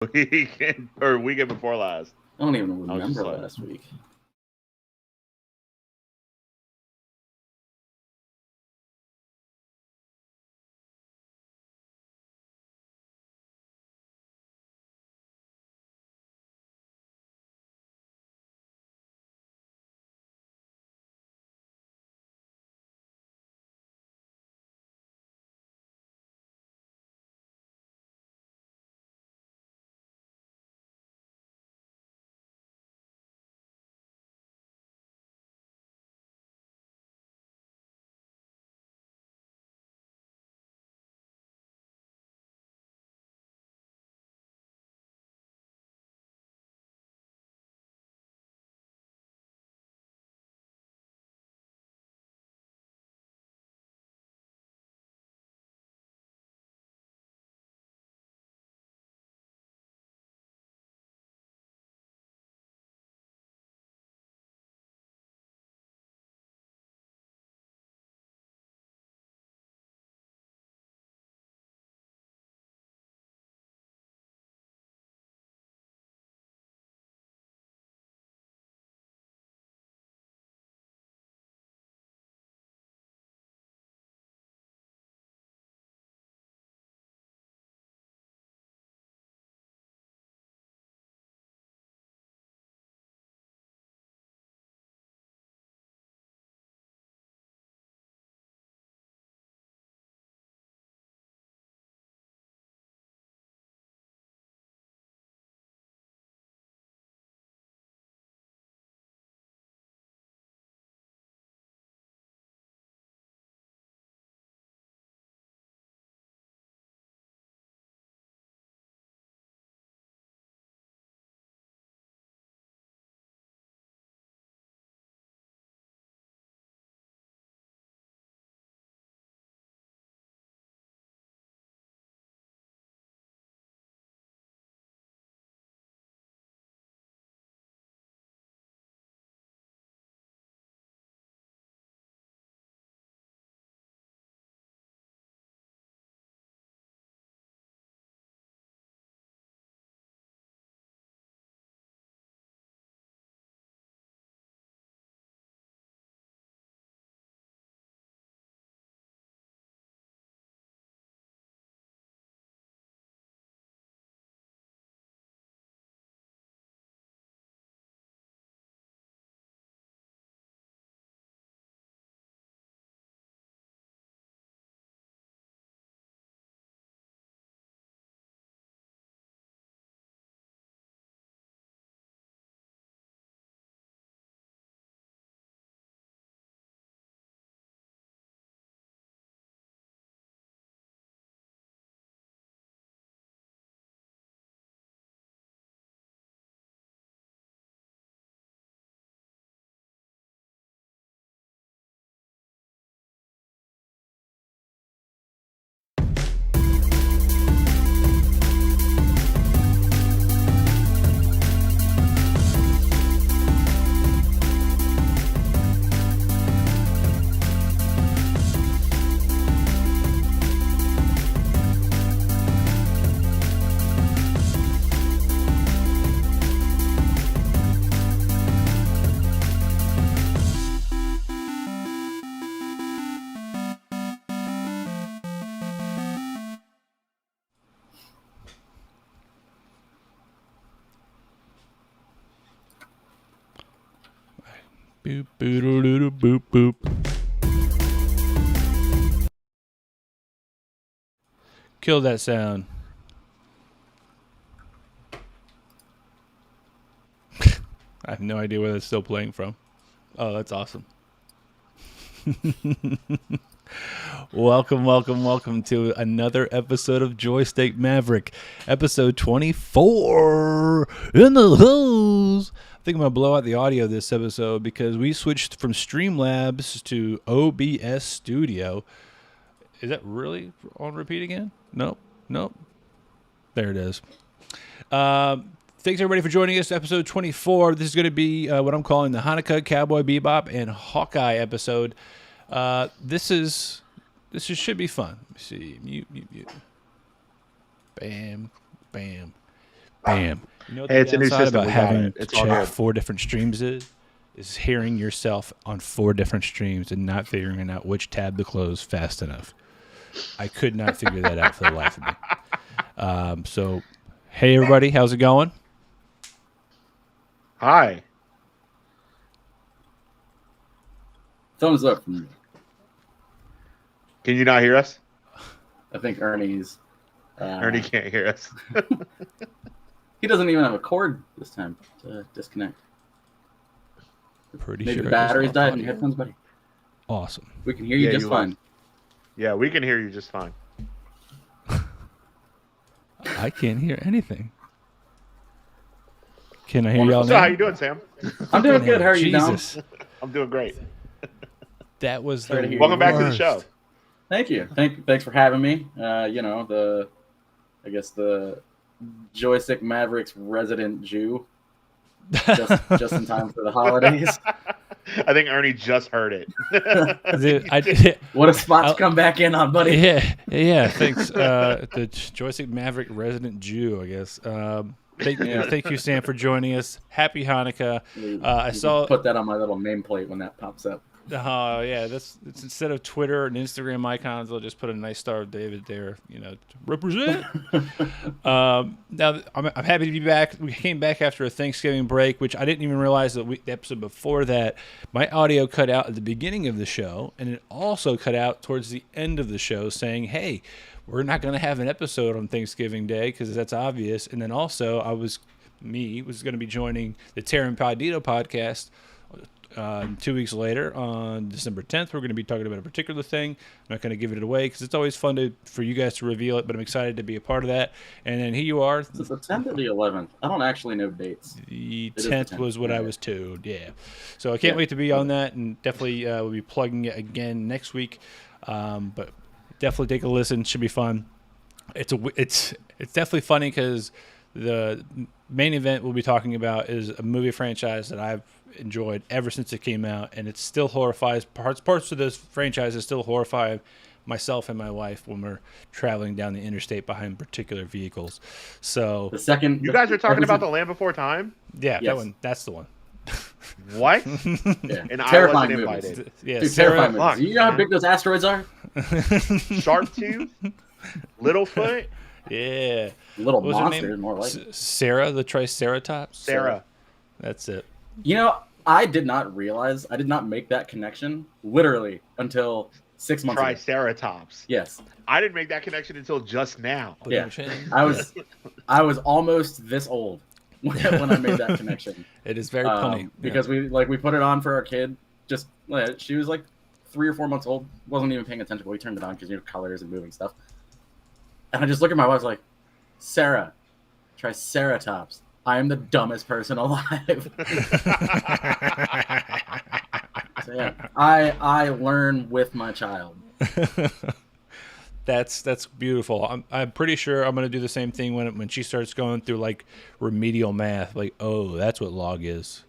weekend or weekend before last. I don't even remember like, last week. Boop, boop, boop, boop. Kill that sound. I have no idea where that's still playing from. Oh, that's awesome. Welcome to another episode of Joystick Maverick, episode 24 in the house. I think I'm going to blow out the audio this episode because we switched from Streamlabs to OBS Studio. Is that really on repeat again? Nope. There it is. Thanks, everybody, for joining us. Episode 24. This is going to be what I'm calling the Hanukkah, Cowboy, Bebop, and Hawkeye episode. This should be fun. Let me see. Mute. Bam. Bam. You know what Hey, the it's a new downside system. about We got having it. It's all checked good. 4 different streams is hearing yourself on 4 different streams and not figuring out which tab to close fast enough. I could not figure that out for the life of me. So, hey everybody, how's it going? Hi. Thumbs up from me. Can you not hear us? I think Ernie's. Ernie can't hear us. He doesn't even have a cord this time to disconnect. Pretty Maybe sure the it battery's is died off in your headphones, buddy. Awesome. We can hear you Yeah, just you fine. Yeah, we can hear you just fine. I can't hear anything. Can I hear y'all So now? how you doing, Sam? I'm doing good. How are you, Dom? Jesus. I'm doing great. That was Sorry to the hear Welcome back to the worst. show. Thank you. Thanks for having me. The Joystick Mavericks resident Jew. Just in time for the holidays. I think Ernie just heard it. Dude, What a spot to come back in on, buddy. yeah. Thanks, the Joystick Maverick resident Jew, I guess. Thank you, Sam, for joining us. Happy Hanukkah. I You saw. can put that on my little nameplate when that pops up. Oh yeah, it's instead of Twitter and Instagram icons, they'll just put a nice Star of David there, to represent. Now I'm happy to be back. We came back after a Thanksgiving break, which I didn't even realize the episode before that my audio cut out at the beginning of the show, and it also cut out towards the end of the show, saying, "Hey, we're not going to have an episode on Thanksgiving Day because that's obvious." And then also I was going to be joining the Terran Podito podcast. 2 weeks later, on December 10th, we're going to be talking about a particular thing. I'm not going to give it away because it's always fun for you guys to reveal it, but I'm excited to be a part of that. And then here you are. Is it the 10th or the 11th? I don't actually know dates. The is the 10th 10th. was what I Yeah. was told, yeah. So I can't wait to be on that, and definitely we'll be plugging it again next week. But definitely take a listen. Should be fun. It's definitely funny because the main event we'll be talking about is a movie franchise that I've enjoyed ever since it came out, and it still horrifies parts of this franchise that still horrify myself and my wife when we're traveling down the interstate behind particular vehicles. So The second. You guys are talking about The Land Before Time? yeah, Yes. that's the one. What? Yeah. And I Terrifying wasn't movies. invited. Yeah, Dude, Sarah, terrifying Fuck, movies. You know how man. big those asteroids are? Sharptooth? Littlefoot? yeah. Little What was her monsters, name? more like. Sarah, the Triceratops. Sarah. That's it. You know, I did not make that connection literally until 6 months ago. Triceratops. Yes. I didn't make that connection until just now. Yeah. I was almost this old when I made that connection. It is very punny. Because we put it on for our kid. She was like 3 or 4 months old. Wasn't even paying attention, but we turned it on because colors and moving stuff. And I just look at my wife like, Sarah, Triceratops. I am the dumbest person alive. So, yeah, I learn with my child. That's beautiful. I'm pretty sure I'm gonna do the same thing when she starts going through like remedial math. Like, oh, that's what log is.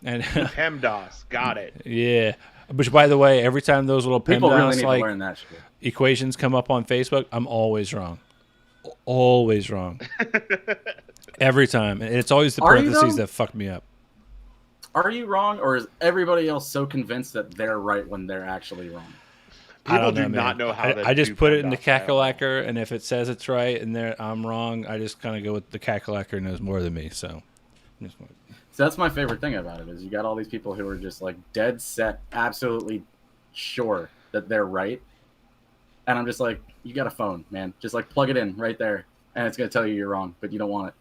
And PEMDAS. Got it. yeah. Which, by the way, every time those little People really PEMDAS need like to learn that shit. equations come up on Facebook, I'm always wrong. Always wrong. Every time, and it's always the Are you, parentheses though? that fuck me up. Are you wrong, or is everybody else so convinced that they're right when they're actually wrong? I People don't know, do not man. know how to I just do put it in the PEMDAS at all. calculator, and if it says it's right and I'm wrong, I just kind of go with the calculator knows more than me. So, So that's my favorite thing about it is you got all these people who are just like dead set, absolutely sure that they're right, and I'm just like, you got a phone, man, just like plug it in right there, and it's gonna tell you you're wrong, but you don't want it.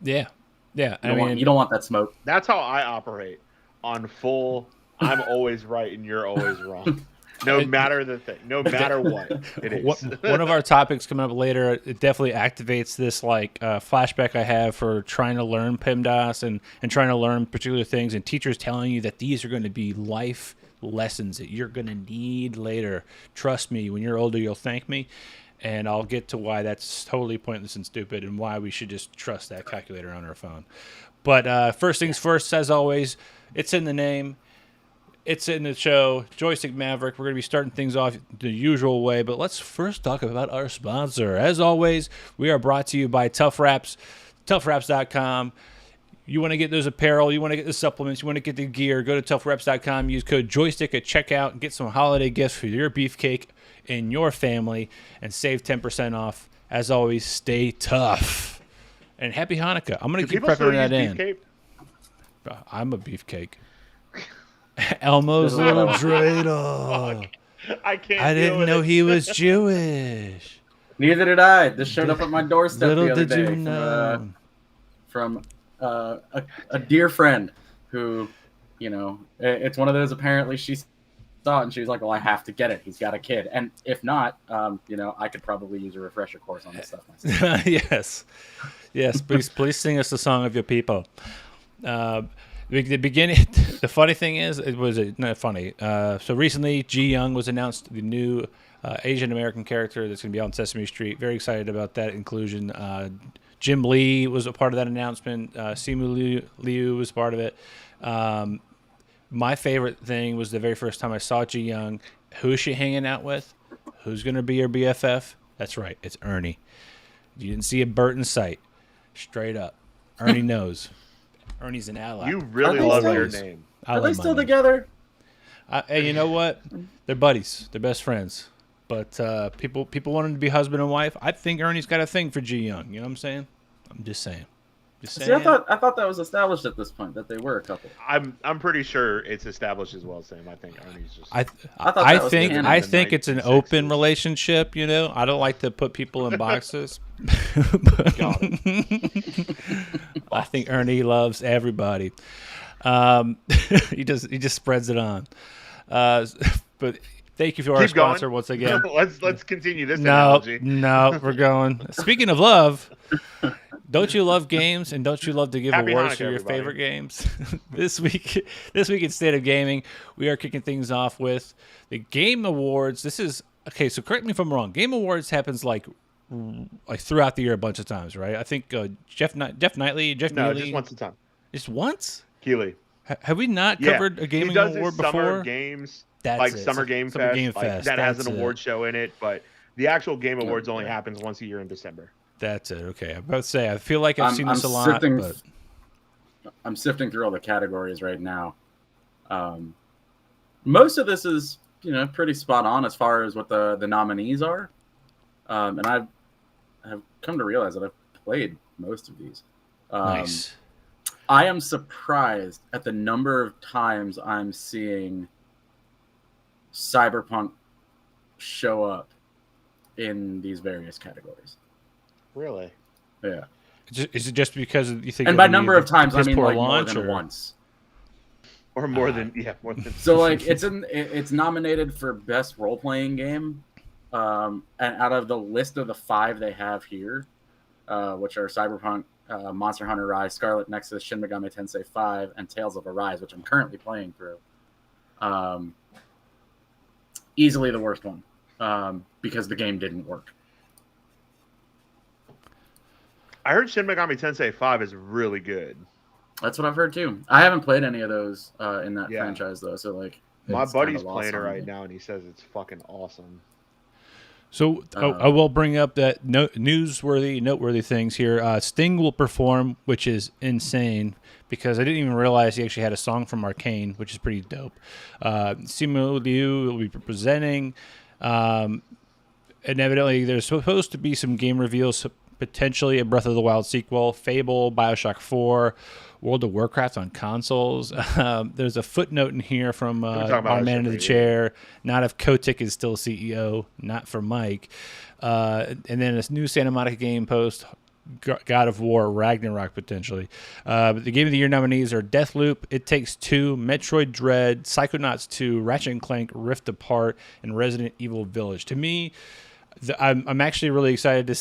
yeah. You don't want that smoke. That's how I operate. On full, I'm always right and you're always wrong. No matter the thing. No matter what it is. One of our topics coming up later, it definitely activates this like flashback I have for trying to learn PEMDAS and trying to learn particular things, and teachers telling you that these are going to be life lessons that you're going to need later. Trust me, when you're older, you'll thank me. And I'll get to why that's totally pointless and stupid and why we should just trust that calculator on our phone. But first things first, as always, it's in the name. It's in the show, Joystick Maverick. We're going to be starting things off the usual way, but let's first talk about our sponsor. As always, we are brought to you by Tough Wraps. toughraps.com. You want to get those apparel, you want to get the supplements, you want to get the gear, go to toughraps.com, use code joystick at checkout, and get some holiday gifts for your beefcake and your family, and save 10% off. As always, stay tough. And happy Hanukkah. I'm going to keep prepping that in. Beefcake? I'm a beefcake. Elmo's little dreidel. I can't. I didn't know he was Jewish. Neither did I. This showed up at my doorstep the other day you know. from a dear friend who, it's one of those. Apparently, she saw it and she was like, "Well, I have to get it. He's got a kid, and if not, I could probably use a refresher course on this stuff myself." yes. Please sing us the song of your people. The beginning. The funny thing is, it was not funny. So recently, Ji Young was announced, the new Asian American character that's going to be on Sesame Street. Very excited about that inclusion. Jim Lee was a part of that announcement. Simu Liu was part of it. My favorite thing was the very first time I saw Ji Young. Who is she hanging out with? Who's going to be her BFF? That's right, it's Ernie. You didn't see a Bert in sight. Straight up. Ernie knows. Ernie's an ally. You really love your name. Are they still together? Hey, you know what? They're buddies. They're best friends. But people want them to be husband and wife. I think Ernie's got a thing for Ji Young. You know what I'm saying? I'm just saying. See, I thought that was established at this point, that they were a couple. I'm pretty sure it's established as well, Sam. I think Ernie's just. I think it's an open relationship. I don't like to put people in boxes. I think Ernie loves everybody. He just spreads it on. But thank you for our sponsor once again. Let's continue this analogy. No, we're going. Speaking of love. Don't you love games, and don't you love to give Happy awards Hanukkah, for your everybody. favorite games? This week in State of Gaming, we are kicking things off with the Game Awards. This is okay. So correct me if I'm wrong. Game Awards happens like throughout the year a bunch of times, right? I think Jeff Knightley. No, just once a time. Just once? Keeley. Have we not covered a gaming award before? Summer games, Summer Game Fest, that has an award show in it, but the actual Game Awards only happens once a year in December. That's it. Okay, I'm about to say I feel like I've seen this a lot. I'm sifting through all the categories right now. Most of this is pretty spot on as far as what the nominees are, and I have come to realize that I've played most of these. Nice. I am surprised at the number of times I'm seeing Cyberpunk show up in these various categories. Really? Yeah. Is it just because you think? And by number of times, I mean like more than or? once. Or more than more than. So like it's nominated for best role playing game, and out of the list of the 5 they have here, which are Cyberpunk, Monster Hunter Rise, Scarlet Nexus, Shin Megami Tensei 5, and Tales of Arise, which I'm currently playing through. Easily the worst one, because the game didn't work. I heard Shin Megami Tensei 5 is really good. That's what I've heard too. I haven't played any of those in that franchise though, so like my buddy's playing it right now, and he says it's fucking awesome. So I will bring up that noteworthy things here. Sting will perform, which is insane because I didn't even realize he actually had a song from Arcane, which is pretty dope. Simu Liu will be presenting. And evidently, there's supposed to be some game reveals. Potentially a Breath of the Wild sequel, Fable, Bioshock 4, World of Warcraft on consoles. There's a footnote in here from our man in the chair. Not if Kotick is still CEO, not for Mike. And then a new Santa Monica game post, God of War, Ragnarok potentially. But the Game of the Year nominees are Deathloop, It Takes Two, Metroid Dread, Psychonauts 2, Ratchet & Clank, Rift Apart, and Resident Evil Village. To me, I'm actually really excited to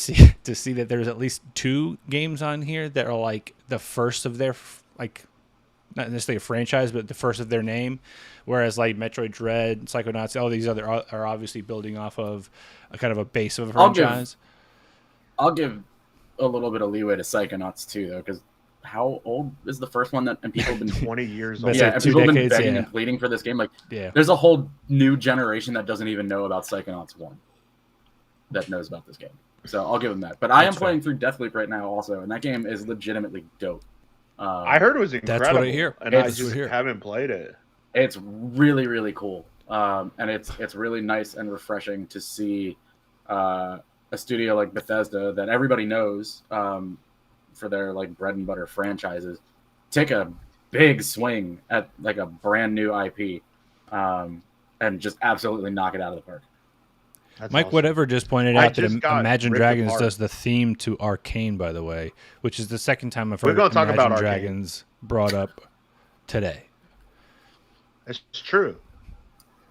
see that there's at least 2 games on here that are like the first of their like not necessarily a franchise, but the first of their name. Whereas like Metroid Dread, Psychonauts, all these other are obviously building off of a kind of a base of a franchise. I'll give a little bit of leeway to Psychonauts too, though, because how old is the first one and people have been 20 years old? Yeah, and people have been begging and pleading for this game. Like, there's a whole new generation that doesn't even know about Psychonauts 1. That knows about this game. So I'll give them that. But I am That's playing through Deathloop right now also, and that game is legitimately dope. I heard it was incredible. That's what I hear. And I It's- just haven't played it. It's really, really cool. And it's really nice and refreshing to see a studio like Bethesda that everybody knows for their like bread and butter franchises take a big swing at like a brand new IP and just absolutely knock it out of the park. That's Mike awesome. Whatever just pointed I out that just got Imagine ripped Dragons apart. does the theme to Arcane, by the way, which is the second time I've We're heard gonna talk Imagine about Arcane. Dragons brought up today. It's true.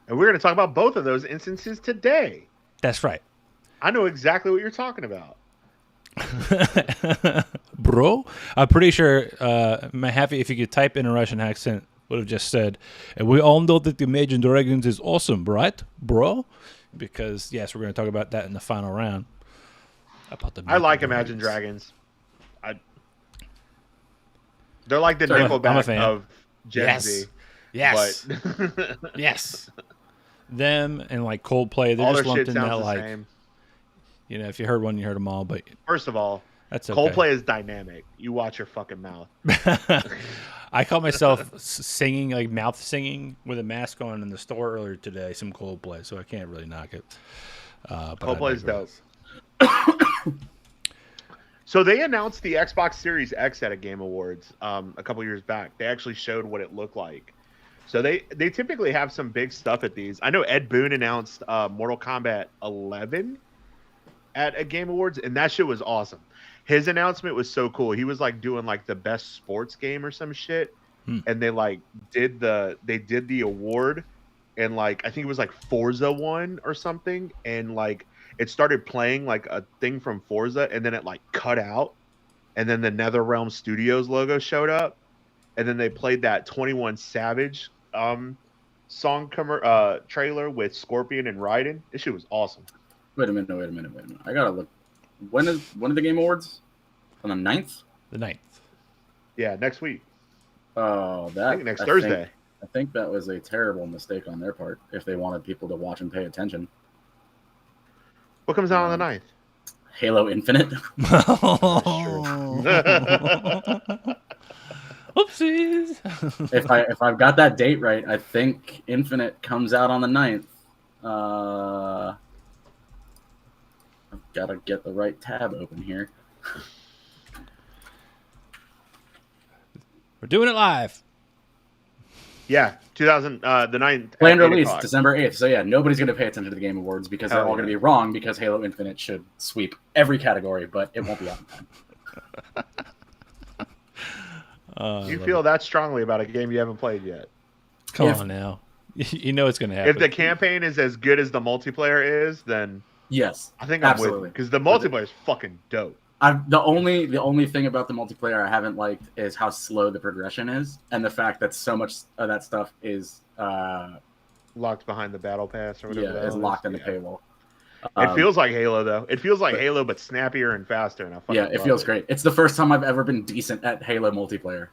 And we're going to talk about both of those instances today. That's right. I know exactly what you're talking about. Bro, I'm pretty sure Mahaffey, if you could type in a Russian accent, would have just said, and we all know that the Imagine Dragons is awesome, right, bro? Because, yes, we're going to talk about that in the final round. I like Imagine Dragons. They're like the Sorry, I'm a Nickelback fan. of Gen Yes. Z. Yes. But Yes. Them and like Coldplay, they're all just their lumped shit in that sounds the like, same. you know, if you heard one, you heard them all, but First of all, that's okay. Coldplay is dynamic. You watch your fucking mouth. I caught myself singing, like mouth singing with a mask on in the store earlier today, some Coldplay, so I can't really knock it. But Coldplay is I dope. digress. So they announced the Xbox Series X at a Game Awards a couple years back. They actually showed what it looked like. So they typically have some big stuff at these. I know Ed Boon announced Mortal Kombat 11 at a Game Awards, and that shit was awesome. His announcement was so cool. He was like doing like the best sports game or some shit, and they like did the award, and like I think it was like Forza won or something, and like it started playing like a thing from Forza, and then it like cut out, and then the NetherRealm Studios logo showed up, and then they played that 21 Savage song trailer with Scorpion and Raiden. This shit was awesome. Wait a minute. I gotta look. When are the Game Awards? On the 9th? The 9th. Yeah, next week. Oh, that I think next Thursday. I think that was a terrible mistake on their part if they wanted people to watch and pay attention. What comes out on the 9th? Halo Infinite. Oopsies. if I've got that date right, I think Infinite comes out on the 9th. I've got to get the right tab open here. We're doing it live. Yeah, the 9th. Planned at 8 release o'clock. December 8th. So yeah, nobody's going to pay attention to the Game Awards because they're Hell all going to yeah. be wrong because Halo Infinite should sweep every category, but it won't be out in time. You feel that strongly about a game you haven't played yet. Come If- on now. You know it's going to happen. If the campaign is as good as the multiplayer is, then Yes, I think I'm with absolutely. you. Because the multiplayer is fucking dope. The only thing about the multiplayer I haven't liked is how slow the progression is, and the fact that so much of that stuff is Locked behind the battle pass or whatever. the is hell locked in it the is. paywall. It feels like Halo though. It feels like Halo, but snappier and faster. And I fucking Yeah, it love feels great. It's the first time I've ever been decent at Halo multiplayer.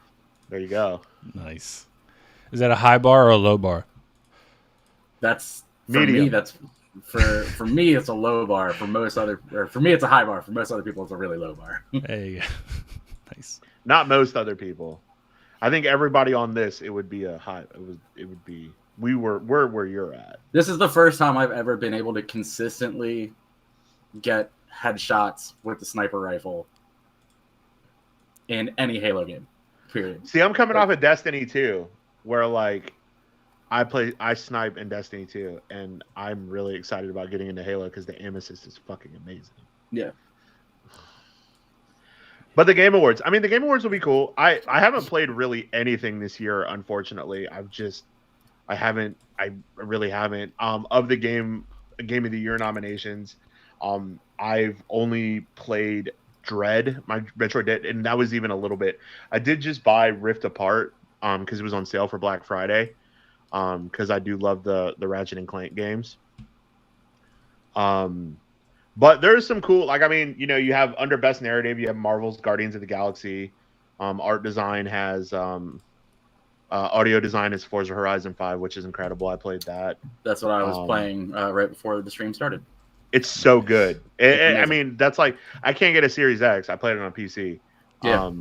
There you go. Nice. Is that a high bar or a low bar? That's for Medium. me. That's for me. It's a low bar. For me, it's a high bar. For most other people, it's a really low bar. There you go. Nice. Not most other people. I think everybody on this, it would be a high. It would be. We're where you're at. This is the first time I've ever been able to consistently get headshots with the sniper rifle in any Halo game. Period. See, I'm coming off of Destiny 2, where like I snipe in Destiny 2, and I'm really excited about getting into Halo because the aim assist is fucking amazing. Yeah. But the Game Awards, I mean, the Game Awards will be cool. I haven't played really anything this year, unfortunately. I really haven't. Of the Game of the Year nominations, I've only played Dread, my Metroid Dread, and that was even a little bit. I did just buy Rift Apart because it was on sale for Black Friday, because I do love the Ratchet and Clank games. But there's some cool, like, I mean, you know, you have under Best Narrative, you have Marvel's Guardians of the Galaxy. Art design has audio design is Forza Horizon 5, which is incredible. I played that. That's what I was playing right before the stream started. It's so good. It's I amazing. mean, that's like I can't get a Series X. I played it on PC. Yeah.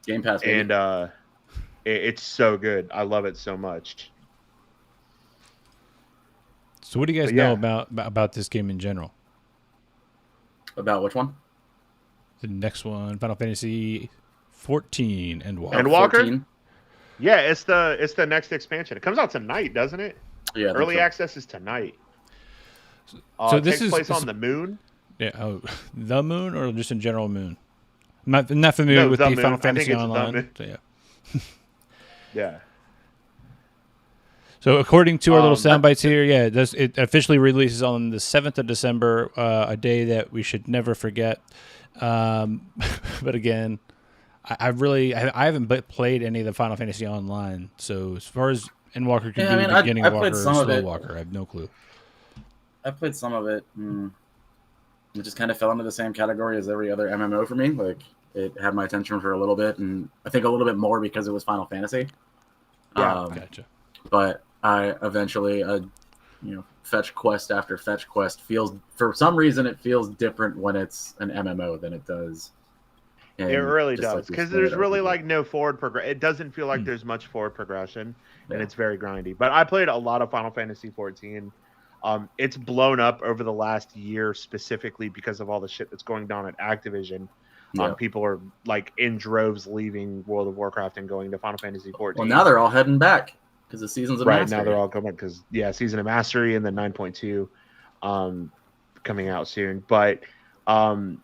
Game Pass, baby. And it's so good. I love it so much. So what do you guys But know yeah. about this game in general? About which one? The next one, Final Fantasy 14 and Walker. And Walker? 14. Yeah, it's the next expansion. It comes out tonight, doesn't it? Yeah. I think Early so. access is tonight. So It this takes place is on the moon. Yeah, the moon or just in general moon? I'm not familiar with the moon. Final I think Fantasy it's the Online. moon. So, yeah. Yeah. So according to our little sound bites here, yeah, it officially releases on the 7th of December, a day that we should never forget. But again, I haven't played any of the Final Fantasy Online. So as far as Endwalker could be, beginning I Walker played or some of slow it. Walker, I have no clue. I played some of it. It just kind of fell into the same category as every other MMO for me. Like, it had my attention for a little bit, and I think a little bit more because it was Final Fantasy. Yeah, Gotcha. But I eventually, fetch quest after fetch quest feels, for some reason, it feels different when it's an MMO than it does. It really just, does, like, because these there's straight really RPG. like no forward progress. It doesn't feel like there's much forward progression, and Yeah. it's very grindy. But I played a lot of Final Fantasy 14. It's blown up over the last year specifically because of all the shit that's going down at Activision. Yeah. People are like in droves leaving World of Warcraft and going to Final Fantasy 14. Well, now they're all heading back because the seasons of right Mastery. now they're all coming because Season of Mastery and then 9.2 coming out soon. But Final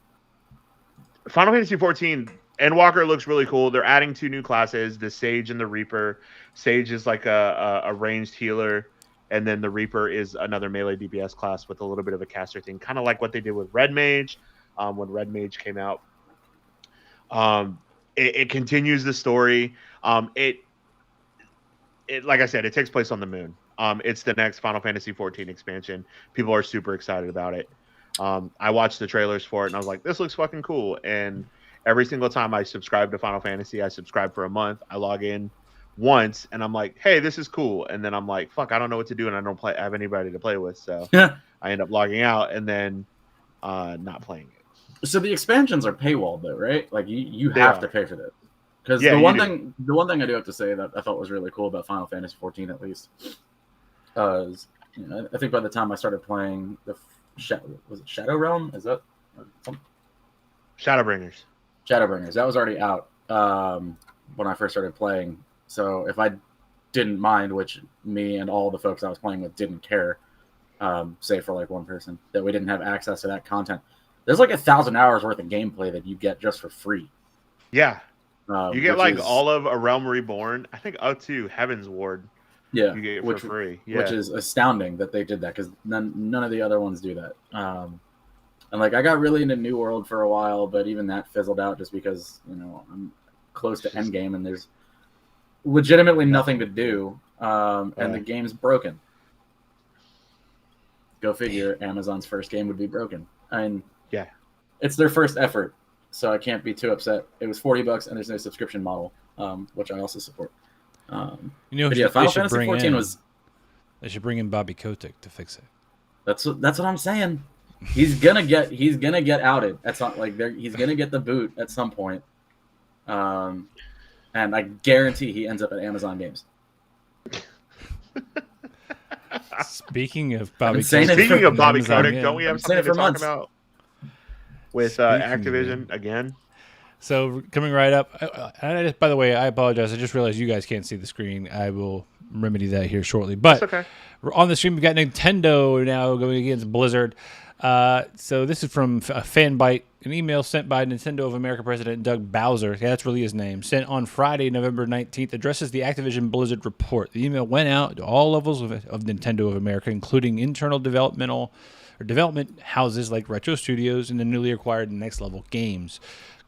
Fantasy 14 Endwalker looks really cool. They're adding 2 new classes, the Sage and the Reaper. Sage is like a ranged healer, and then the Reaper is another melee DPS class with a little bit of a caster thing, kind of like what they did with Red Mage when Red Mage came out. It continues the story. It like I said, it takes place on the moon. It's the next Final Fantasy 14 expansion. People are super excited about it. I watched the trailers for it and I was like, this looks fucking cool. And every single time I subscribe to Final Fantasy, I subscribe for a month. I log in once and I'm like, hey, this is cool. And then I'm like, fuck, I don't know what to do and I don't have anybody to play with. So I end up logging out and then not playing it. So the expansions are paywalled though, right? Like you They have are. to pay for that. Because Yeah, the you one do. thing I do have to say that I thought was really cool about Final Fantasy 14 at least, is I think by the time I started playing was it Shadow Realm? Is that something? Shadowbringers. Shadowbringers? That was already out when I first started playing. So if I didn't mind, which me and all the folks I was playing with didn't care, save for like one person, that we didn't have access to that content. There's like 1,000 hours worth of gameplay that you get just for free. Yeah. You get like is, all of A Realm Reborn. I think up to Heaven's Ward. Yeah, You get it for free. Yeah. which is astounding that they did that because none of the other ones do that. And like I got really into New World for a while, but even that fizzled out just because I'm close to endgame and there's legitimately nothing to do, and the game's broken. Go figure. Amazon's first game would be broken. Yeah. It's their first effort, so I can't be too upset. It was $40 and there's no subscription model, which I also support. Final Fantasy 14 was. They should bring in Bobby Kotick to fix it. That's what I'm saying. He's gonna get outed at some he's gonna get the boot at some point, and I guarantee he ends up at Amazon Games. Speaking of Bobby Kotick, don't we have something to talk months. about with Speaking Activision again? So coming right up, by the way, I apologize. I just realized you guys can't see the screen. I will remedy that here shortly. But It's okay. on the stream, we got Nintendo now going against Blizzard. So this is from a fan bite, an email sent by Nintendo of America President Doug Bowser. Yeah, that's really his name. Sent on Friday, November 19th, addresses the Activision Blizzard report. The email went out to all levels of Nintendo of America, including internal development houses like Retro Studios and the newly acquired Next Level Games.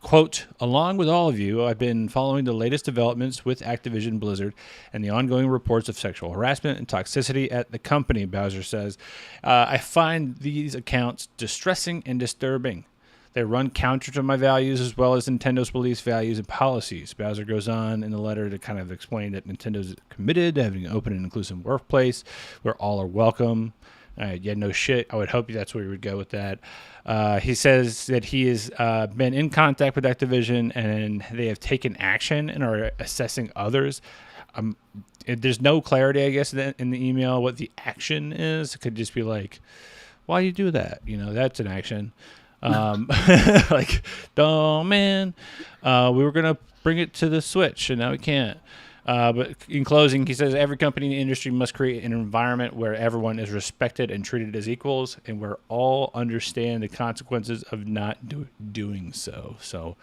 Quote, along with all of you, I've been following the latest developments with Activision Blizzard and the ongoing reports of sexual harassment and toxicity at the company, Bowser says. I find these accounts distressing and disturbing. They run counter to my values as well as Nintendo's beliefs, values, and policies. Bowser goes on in the letter to kind of explain that Nintendo's committed to having an open and inclusive workplace where all are welcome. All right, yeah, no shit. I would hope that's where you would go with that. He says that he has been in contact with Activision and they have taken action and are assessing others. There's no clarity, I guess, in the email what the action is. It could just be like, why do you do that? That's an action. Like, oh man, we were gonna bring it to the Switch and now we can't. But in closing, he says every company in the industry must create an environment where everyone is respected and treated as equals, and where all understand the consequences of not doing so. So,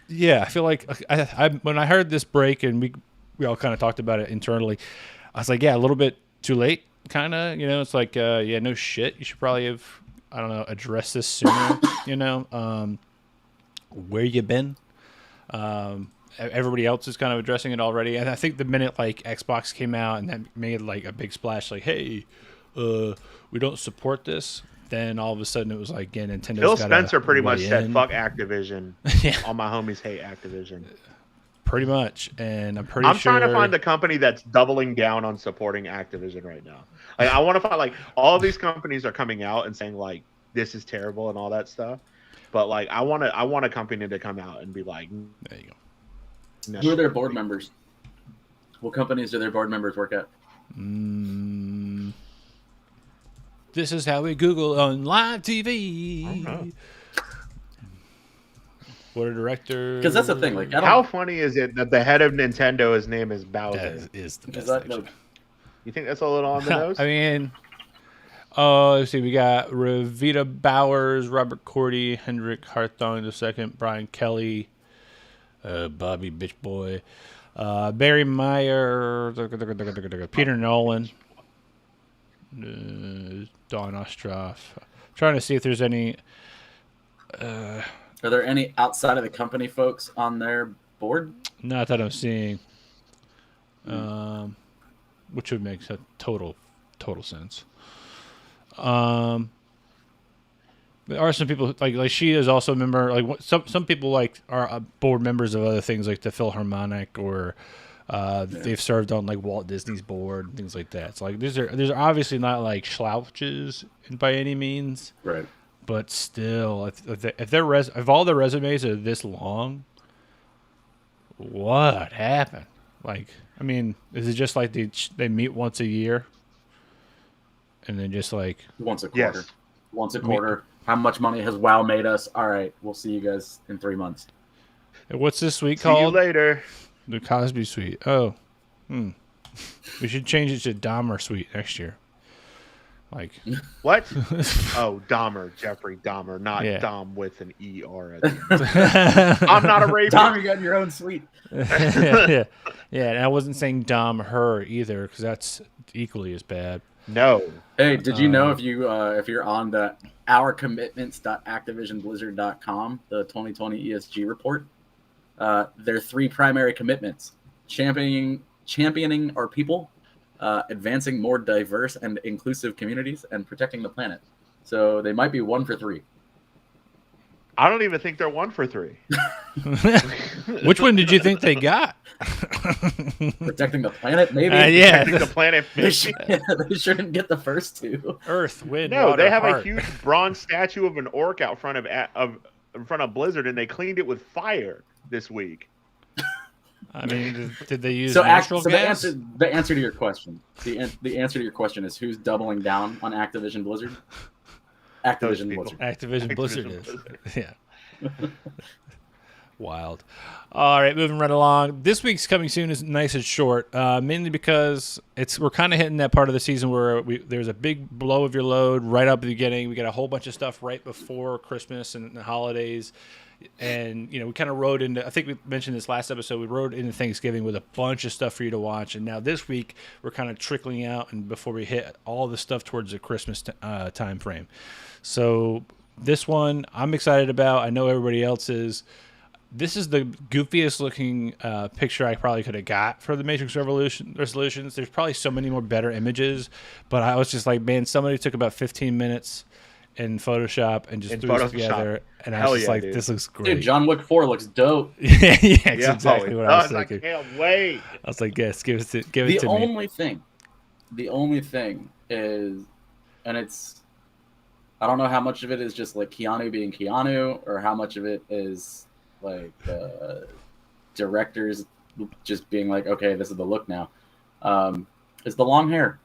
yeah, I feel like I when I heard this break and we all kind of talked about it internally, I was like, yeah, a little bit too late, kind of. It's like, yeah, no shit. You should probably have, I don't know, addressed this sooner. Where you been? Everybody else is kind of addressing it already. And I think the minute like Xbox came out and that made like a big splash, like, hey, we don't support this, then all of a sudden it was like, yeah, Nintendo's Phil Spencer pretty much said, fuck Activision. Yeah. All my homies hate Activision. Pretty much. And I'm trying to find a company that's doubling down on supporting Activision right now. Like, I want to find, like, all of these companies are coming out and saying, like, this is terrible and all that stuff. But, like, I want a company to come out and be like, there you go. No. Who are their board members? What companies do their board members work at? This is how we Google on live TV. Board of directors. Because that's the thing. Like, how funny is it that the head of Nintendo, his name is Bowser? That is the best. You think that's a little on the nose? I mean, let's see. We got Revita Bowers, Robert Cordy, Hendrik Hartong II, Brian Kelly, Bobby Bitch Boy, Barry Meyer, Peter Nolan, Don Ostroff. Trying to see if there's any. Are there any outside of the company folks on their board? Not that I'm seeing. Which would make a total sense. There are some people like she is also a member. Like some people like are board members of other things like the Philharmonic or they've served on like Walt Disney's board and things like that. So like these are obviously not like slouches by any means, right? But still, if all their resumes are this long, what happened? Like, I mean, is it just like they meet once a year, and then just like once a quarter, once a quarter? How much money has WoW made us? All right, we'll see you guys in 3 months. What's this suite called? See you later. The Cosby Suite. Oh, we should change it to Dahmer Suite next year. Like what? Oh, Dahmer, Jeffrey Dahmer, not Dom with an ER at the end. I'm not a rapist. Dom, you got your own suite. Yeah. And I wasn't saying Dom her either because that's equally as bad. No. Hey, did you know if you're on the ourcommitments.activisionblizzard.com, the 2020 ESG report, there are 3 primary commitments: championing our people, advancing more diverse and inclusive communities, and protecting the planet. So they might be 1 for 3. I don't even think they're 1 for 3. Which one did you think they got? Protecting the planet, maybe. Yeah, protecting the planet. They shouldn't get the first 2. Earth, wind, no, water, they have heart. a huge bronze statue of an orc out front of Blizzard, and they cleaned it with fire this week. I mean, did they use natural gas? The answer to your question. The answer to your question is who's doubling down on Activision Blizzard? Activision Blizzard is. Yeah. Wild. All right, moving right along. This week's coming soon is nice and short, mainly because we're kind of hitting that part of the season where there's a big blow of your load right up at the beginning. We got a whole bunch of stuff right before Christmas and the holidays. And, we kind of rode into, I think we mentioned this last episode, we rode into Thanksgiving with a bunch of stuff for you to watch. And now this week, we're kind of trickling out and before we hit all the stuff towards the Christmas time frame. So this one I'm excited about. I know everybody else is. This is the goofiest looking picture I probably could have got for the Matrix Resolutions. There's probably so many more better images, but I was just like, man, somebody took about 15 minutes in Photoshop and just threw it together, and I was just like, dude. This looks great. Dude, John Wick 4 looks dope. Yeah, exactly what I was thinking. I can't wait. I was like, yes, give it to me. The only thing is and I don't know how much of it is just like Keanu being Keanu, or how much of it is like directors just being like, okay, this is the look now. It's the long hair.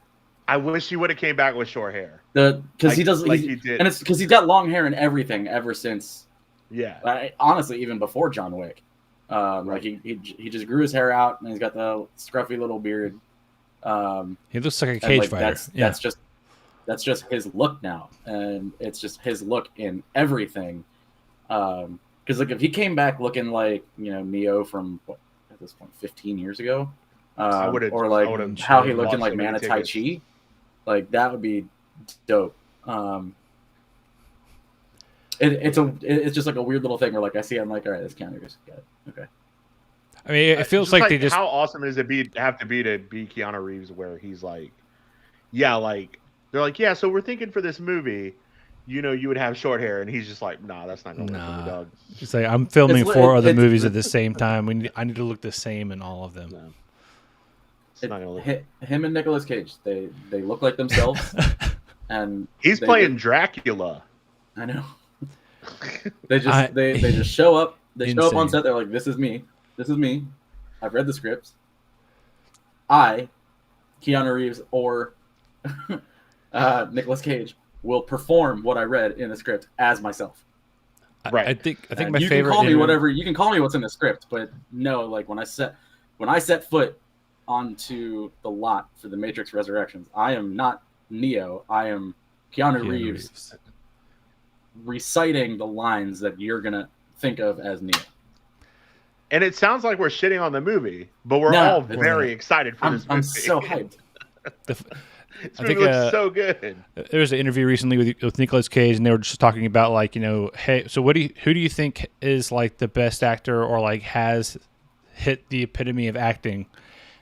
I wish he would have came back with short hair. Because he does, he did, and it's because he's got long hair and everything ever since. Yeah. Honestly, even before John Wick, Right. like he just grew his hair out and he's got the scruffy little beard. He looks like a And, cage like, fighter. that's just his look now, and it's just his look in everything. Because like if he came back looking like Neo from what, at this point 15 years ago, or like how he looked in like Man of Tai Chi, like that would be dope. It's just like a weird little thing where like I see it, I'm like, all right, this Keanu Reeves, got it, okay. I mean, it feels like they just. How awesome is it have to be Keanu Reeves, where he's like, yeah, like they're like, yeah, so we're thinking for this movie, you would have short hair, and he's just like, nah, that's not gonna work for me, dog. He's like, I'm filming 4 other movies at the same time. I need to look the same in all of them. No. It's not gonna look. Him and Nicolas Cage, they look like themselves, and he's playing Dracula. I know. They just show up. They show up on set. They're like, this is me. This is me. I've read the scripts. I, Keanu Reeves, or Nicolas Cage will perform what I read in the script as myself. Right. I think my you favorite. Can call me whatever. You can call me what's in the script, but no, like when I set foot onto the lot for the Matrix Resurrections, I am not Neo. I am Keanu Reeves reciting the lines that you're gonna think of as Neo. And it sounds like we're shitting on the movie, but we're all very excited for this movie. I'm so hyped. This movie looks so good. There was an interview recently with Nicolas Cage, and they were just talking about like, hey, so who do you think is like the best actor, or like has hit the epitome of acting?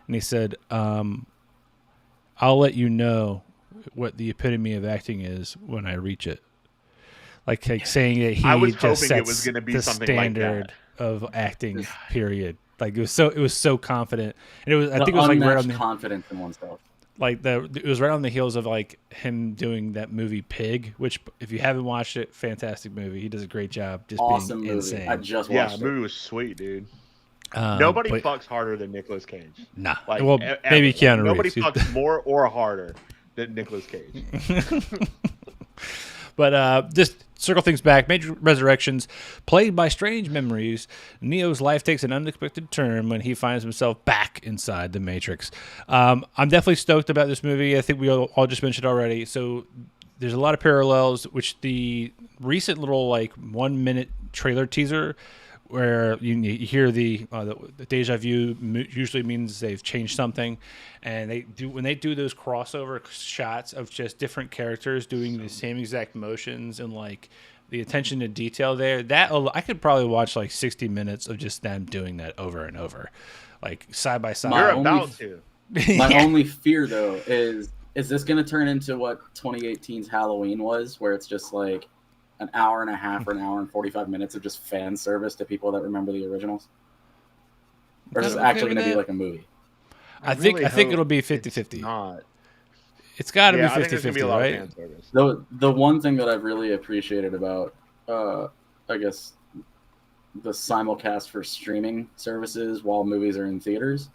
And he said, I'll let you know what the epitome of acting is when I reach it. Like saying that he just sets the standard like of acting, period. Like it was so confident, and I think it was like right on the confidence in oneself. Like it was right on the heels of like him doing that movie Pig, which if you haven't watched it, fantastic movie. He does a great job, just awesome being movie. insane. I just watched it. The movie was sweet, dude. Nobody fucks harder than Nicolas Cage. Nah, like, well, maybe Keanu Reeves. Reeves. Nobody fucks more or harder than Nicolas Cage. But just circle things back. Major Resurrections, plagued by strange memories, Neo's life takes an unexpected turn when he finds himself back inside the Matrix. I'm definitely stoked about this movie. I think we all just mentioned already. So there's a lot of parallels, which the recent little like 1-minute trailer teaser where you hear the deja vu usually means they've changed something, and when they do those crossover shots of just different characters doing the same exact motions and like the attention to detail there, that I could probably watch like 60 minutes of just them doing that over and over, like side by side. You're about to. My only fear though is this going to turn into what 2018's Halloween was, where it's just like an hour and a half or an hour and 45 minutes of just fan service to people that remember the originals? Or is this actually going to be like a movie? I think it'll be 50-50. It's got to be 50-50, right? The one thing that I've really appreciated about, I guess, the simulcast for streaming services while movies are in theaters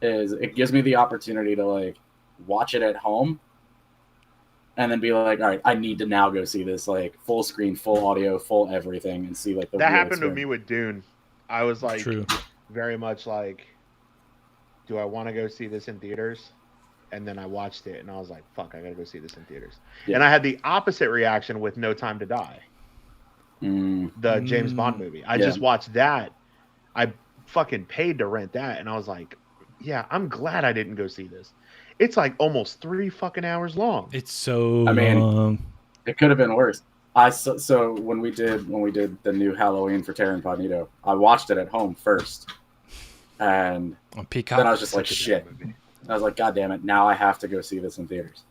is it gives me the opportunity to like watch it at home and then be like, all right, I need to now go see this like full screen, full audio, full everything, and see like the. That happened to me with Dune. I was like, True. Very much like, do I want to go see this in theaters? And then I watched it, and I was like, fuck, I gotta go see this in theaters. Yeah. And I had the opposite reaction with No Time to Die, the James Bond movie. I just watched that. I fucking paid to rent that, and I was like, yeah, I'm glad I didn't go see this. It's like almost 3 fucking hours long. It's so long. It could have been worse. So when we did the new Halloween for Terra Incognito, I watched it at home first, and on Peacock, then I was just like, shit. I was like, God damn it! Now I have to go see this in theaters.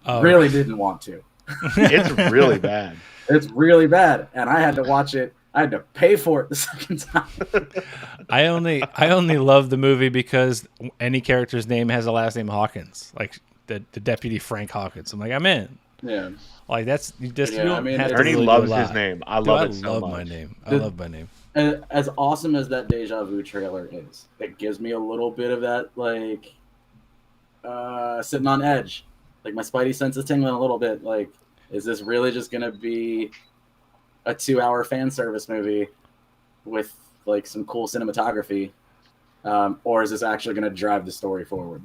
Really didn't want to. It's really bad. It's really bad, and I had to watch it. I had to pay for it the second time. I only love the movie because any character's name has a last name Hawkins. Like the deputy Frank Hawkins. I'm like, I'm in. Yeah. Like that's just Yeah, you don't I mean, have to Ernie really loves do a lot. his name. I Dude, love I it so love much. my name. I love my name. And as awesome as that Deja Vu trailer is, it gives me a little bit of that, like, sitting on edge. Like, my spidey sense is tingling a little bit. Like, is this really just going to be a 2-hour fan service movie with, like, some cool cinematography? Or is this actually going to drive the story forward?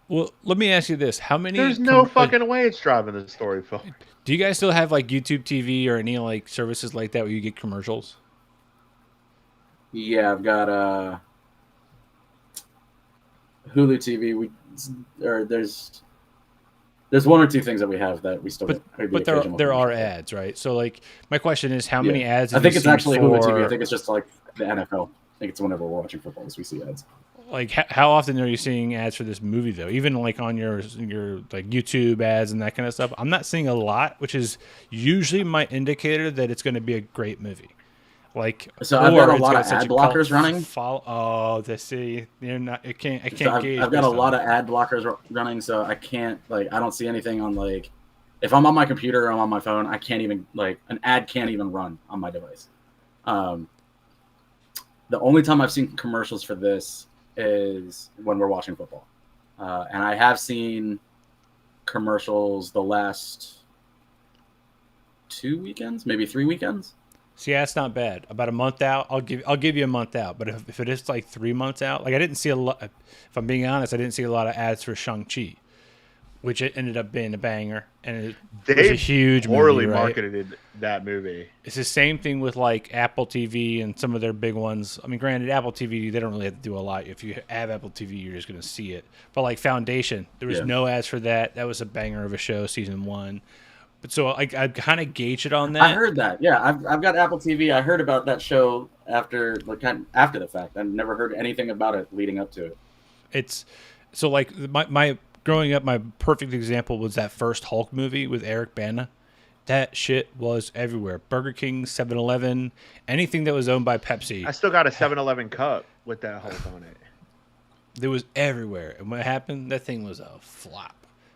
Well, let me ask you this: how many? There's no fucking way it's driving the story forward. Do you guys still have like YouTube TV or any like services like that where you get commercials? Yeah, I've got Hulu TV. There's one or two things that we have that we still get. But there are ads, right? So like my question is, how many ads? I Have think you it's seen actually Hulu TV. I for- think it's just like the NFL. I think it's whenever we're watching football, we see ads. Like how often are you seeing ads for this movie though? Even like on your like YouTube ads and that kind of stuff. I'm not seeing a lot, which is usually my indicator that it's going to be a great movie. Like so, I've got a it's lot of such ad blockers running. You're not. It can't. I So can't gauge. I've got a based lot on of ad blockers running, so I can't I don't see anything on like if I'm on my computer or I'm on my phone, I can't even an ad can't even run on my device. The only time I've seen commercials for this is when we're watching football, and I have seen commercials the last 2 weekends, maybe 3 weekends. See, that's not bad. About a month out, I'll give you a month out. But if it is like 3 months out, like I didn't see a lot. If I'm being honest, I didn't see a lot of ads for Shang-Chi, which it ended up being a banger, and it was a huge poorly movie, right? marketed that movie. It's the same thing with like Apple TV and some of their big ones. I mean, granted, Apple TV they don't really have to do a lot. If you have Apple TV, you're just going to see it. But like Foundation, there was no ads for that. That was a banger of a show, season 1. But so I kind of gauge it on that. I heard that. Yeah, I've got Apple TV. I heard about that show after after the fact. I've never heard anything about it leading up to it. It's so like my growing up, my perfect example was that first Hulk movie with Eric Bana. That shit was everywhere. Burger King, 7-Eleven, anything that was owned by Pepsi. I still got a 7-Eleven cup with that Hulk on it. It was everywhere. And what happened? That thing was a flop.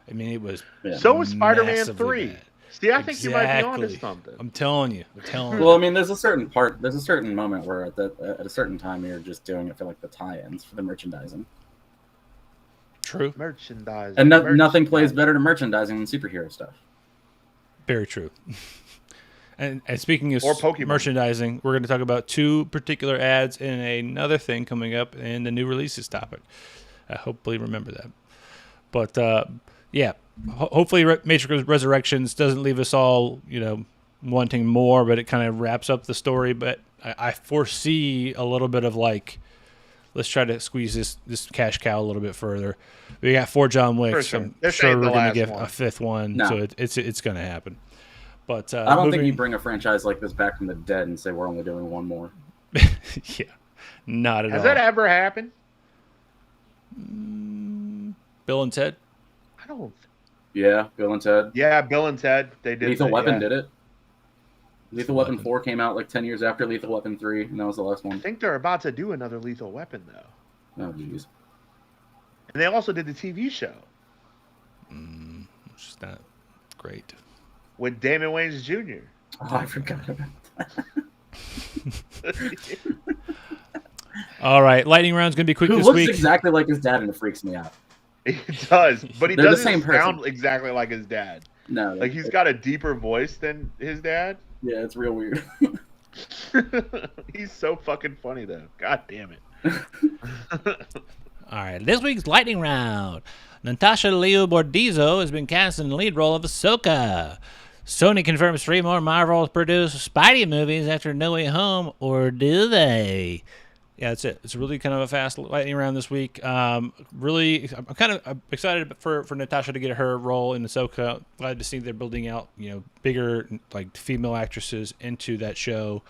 I mean, it was So was Spider-Man massively 3. bad. See, I think you might be onto something. I'm telling you. Well, I mean, there's a certain moment where at a certain time you're just doing it for like the tie-ins for the merchandising. True. Merchandising. And nothing plays better to merchandising than superhero stuff. Very true. And speaking of Or Pokemon. merchandising, we're going to talk about 2 particular ads and another thing coming up in the new releases topic. Hopefully remember that. But yeah, hopefully Matrix Resurrections doesn't leave us all, wanting more, but it kind of wraps up the story. But I foresee a little bit of like, let's try to squeeze this cash cow a little bit further. We got 4 John Wicks. Sure. I'm This sure ain't we're the going to last get one. a 5th one, No. so it's going to happen. But I don't think moving- you bring a franchise like this back from the dead and say we're only doing one more. yeah, not at all. Has that ever happened? Bill and Ted? I don't. Yeah, Bill and Ted. Yeah, Bill and Ted. They did. Lethal that, Weapon yeah. did it. Lethal Weapon 4 came out like 10 years after Lethal Weapon 3, and that was the last I one. think they're about to do another Lethal Weapon though. Oh, jeez. And they also did the TV show Which is not great. with Damon Wayans Jr. Oh, I forgot about that. All right, lightning round's going to be quick Who this looks week. exactly like his dad, and it freaks me out. He does, but he They're the doesn't same person. sound exactly like his dad. No, Like he's got a deeper voice than his dad. yeah, it's real weird. He's so fucking funny though. God damn it. All right, this week's lightning round. Natasha Liu Bordizzo has been cast in the lead role of Ahsoka. Sony confirms 3 more Marvel-produced Spidey movies after No Way Home, or do they? Yeah, that's it. It's really kind of a fast lightning round this week. Really, I'm kind of excited for Natasha to get her role in Ahsoka. Glad to see they're building out, bigger like female actresses into that show.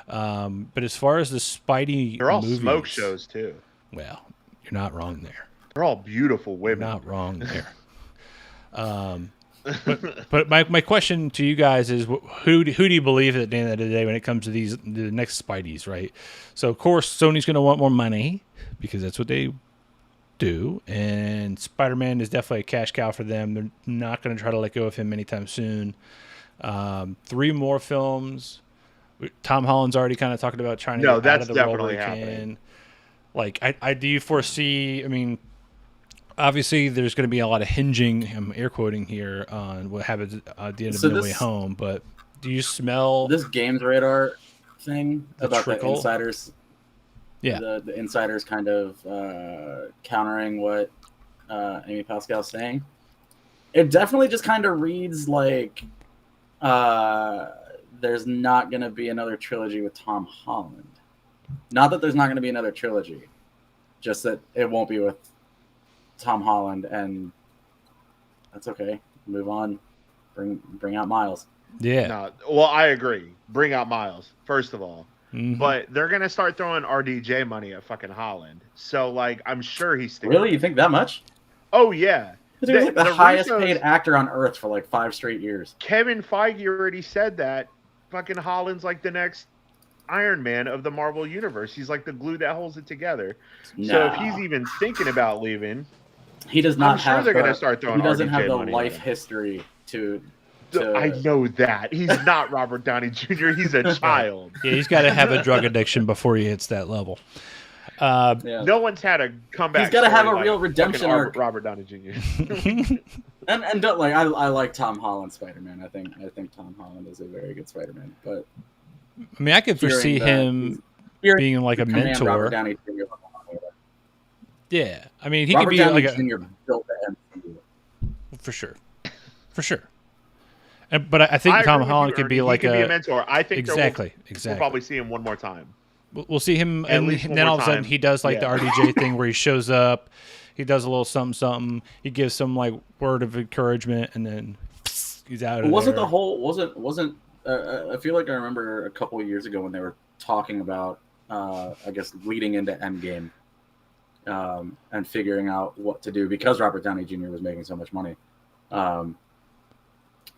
But as far as the Spidey They're all movies, smoke shows too. well, you're not wrong there. They're all beautiful You're women. not wrong there. But my question to you guys is, who do you believe at the end of the day when it comes to the next Spideys, right? So of course Sony's going to want more money because that's what they do, and Spider-Man is definitely a cash cow for them. They're not going to try to let go of him anytime soon. 3 more films. Tom Holland's already kind of talking about trying to get out of the role where he can. Like, I do foresee, I mean, obviously there's going to be a lot of hinging, I'm air quoting here, on what happens at the end of No Way Home, but do you smell this Games Radar thing about trickle? The insiders? Yeah. The insiders kind of countering what Amy Pascal's saying. It definitely just kind of reads like there's not going to be another trilogy with Tom Holland. Not that there's not going to be another trilogy, just that it won't be with Tom Holland, and that's okay. Move on. Bring out Miles. Yeah. No, well, I agree. Bring out Miles, first of all. Mm-hmm. But they're going to start throwing RDJ money at fucking Holland. So, like, I'm sure he's sticking. Really? You think that much? Oh, yeah. He was like the highest paid actor on Earth for like 5 straight years. Kevin Feige already said that fucking Holland's like the next Iron Man of the Marvel Universe. He's like the glue that holds it together. No. So if he's even thinking about leaving, he does not I'm sure they're going to start throwing. He doesn't RDJ have the money life history to. I know that. He's not Robert Downey Jr. He's a child. Yeah, he's got to have a drug addiction before he hits that level. No one's had a comeback. He's got to have a real redemption arc. Robert Downey Jr. and don't like I like Tom Holland Spider-Man. I think Tom Holland is a very good Spider-Man. But I mean, I could foresee him being like a mentor. Robert Downey Jr. Yeah, I mean, he Robert could be Downey like Jr. built the MCU. For sure. But I think Tom Holland could be like a mentor. I think exactly. We'll probably see him one more time. We'll see him, and then all of a sudden he does like the RDJ thing where he shows up, he does a little something, he gives some like word of encouragement, and then he's out of there. Wasn't I feel like I remember a couple of years ago when they were talking about, I guess, leading into Endgame, and figuring out what to do because Robert Downey Jr. was making so much money.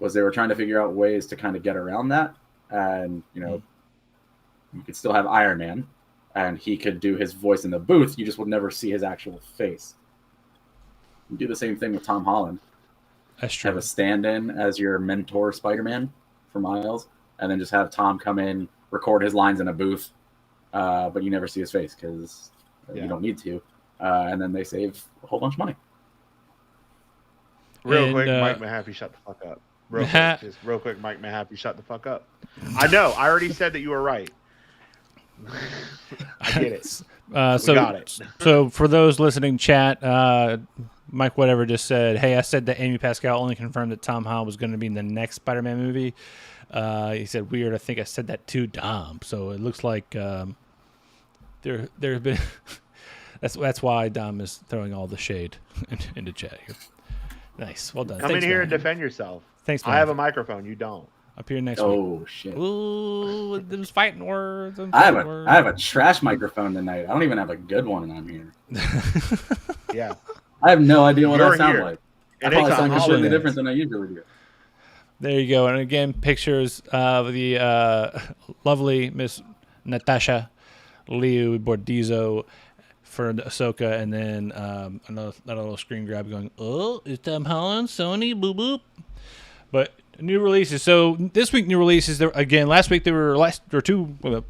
Was they were trying to figure out ways to kind of get around that, and you could still have Iron Man, and he could do his voice in the booth. You just would never see his actual face. You do the same thing with Tom Holland. That's true. Have a stand-in as your mentor Spider-Man for Miles, and then just have Tom come in, record his lines in a booth, but you never see his face because you don't need to, and then they save a whole bunch of money. Real quick, Mike Mahaffey, shut the fuck up. Real quick, Mike Mahaffey, shut the fuck up. I know. I already said that you were right. I get it. Got it. So for those listening, chat, Mike whatever just said, hey, I said that Amy Pascal only confirmed that Tom Holland was going to be in the next Spider-Man movie. He said, weird. I think I said that to Dom. So it looks like there have been. That's why Dom is throwing all the shade into chat here. Nice. Well done. Come in here and defend yourself. Thanks, man. I have a microphone. You don't. Up here next week. Oh, shit. Ooh, there's fighting words. I have a trash microphone tonight. I don't even have a good one, and I'm here. Yeah. I have no idea what I sound like. I probably sound completely different than I usually do. There you go. And again, pictures of the lovely Miss Natasha Liu Bordizzo for Ahsoka, and then another little screen grab going, oh, it's Tom Holland, Sony, boop, boop. But new releases. So this week, new releases. There again. Last week, 2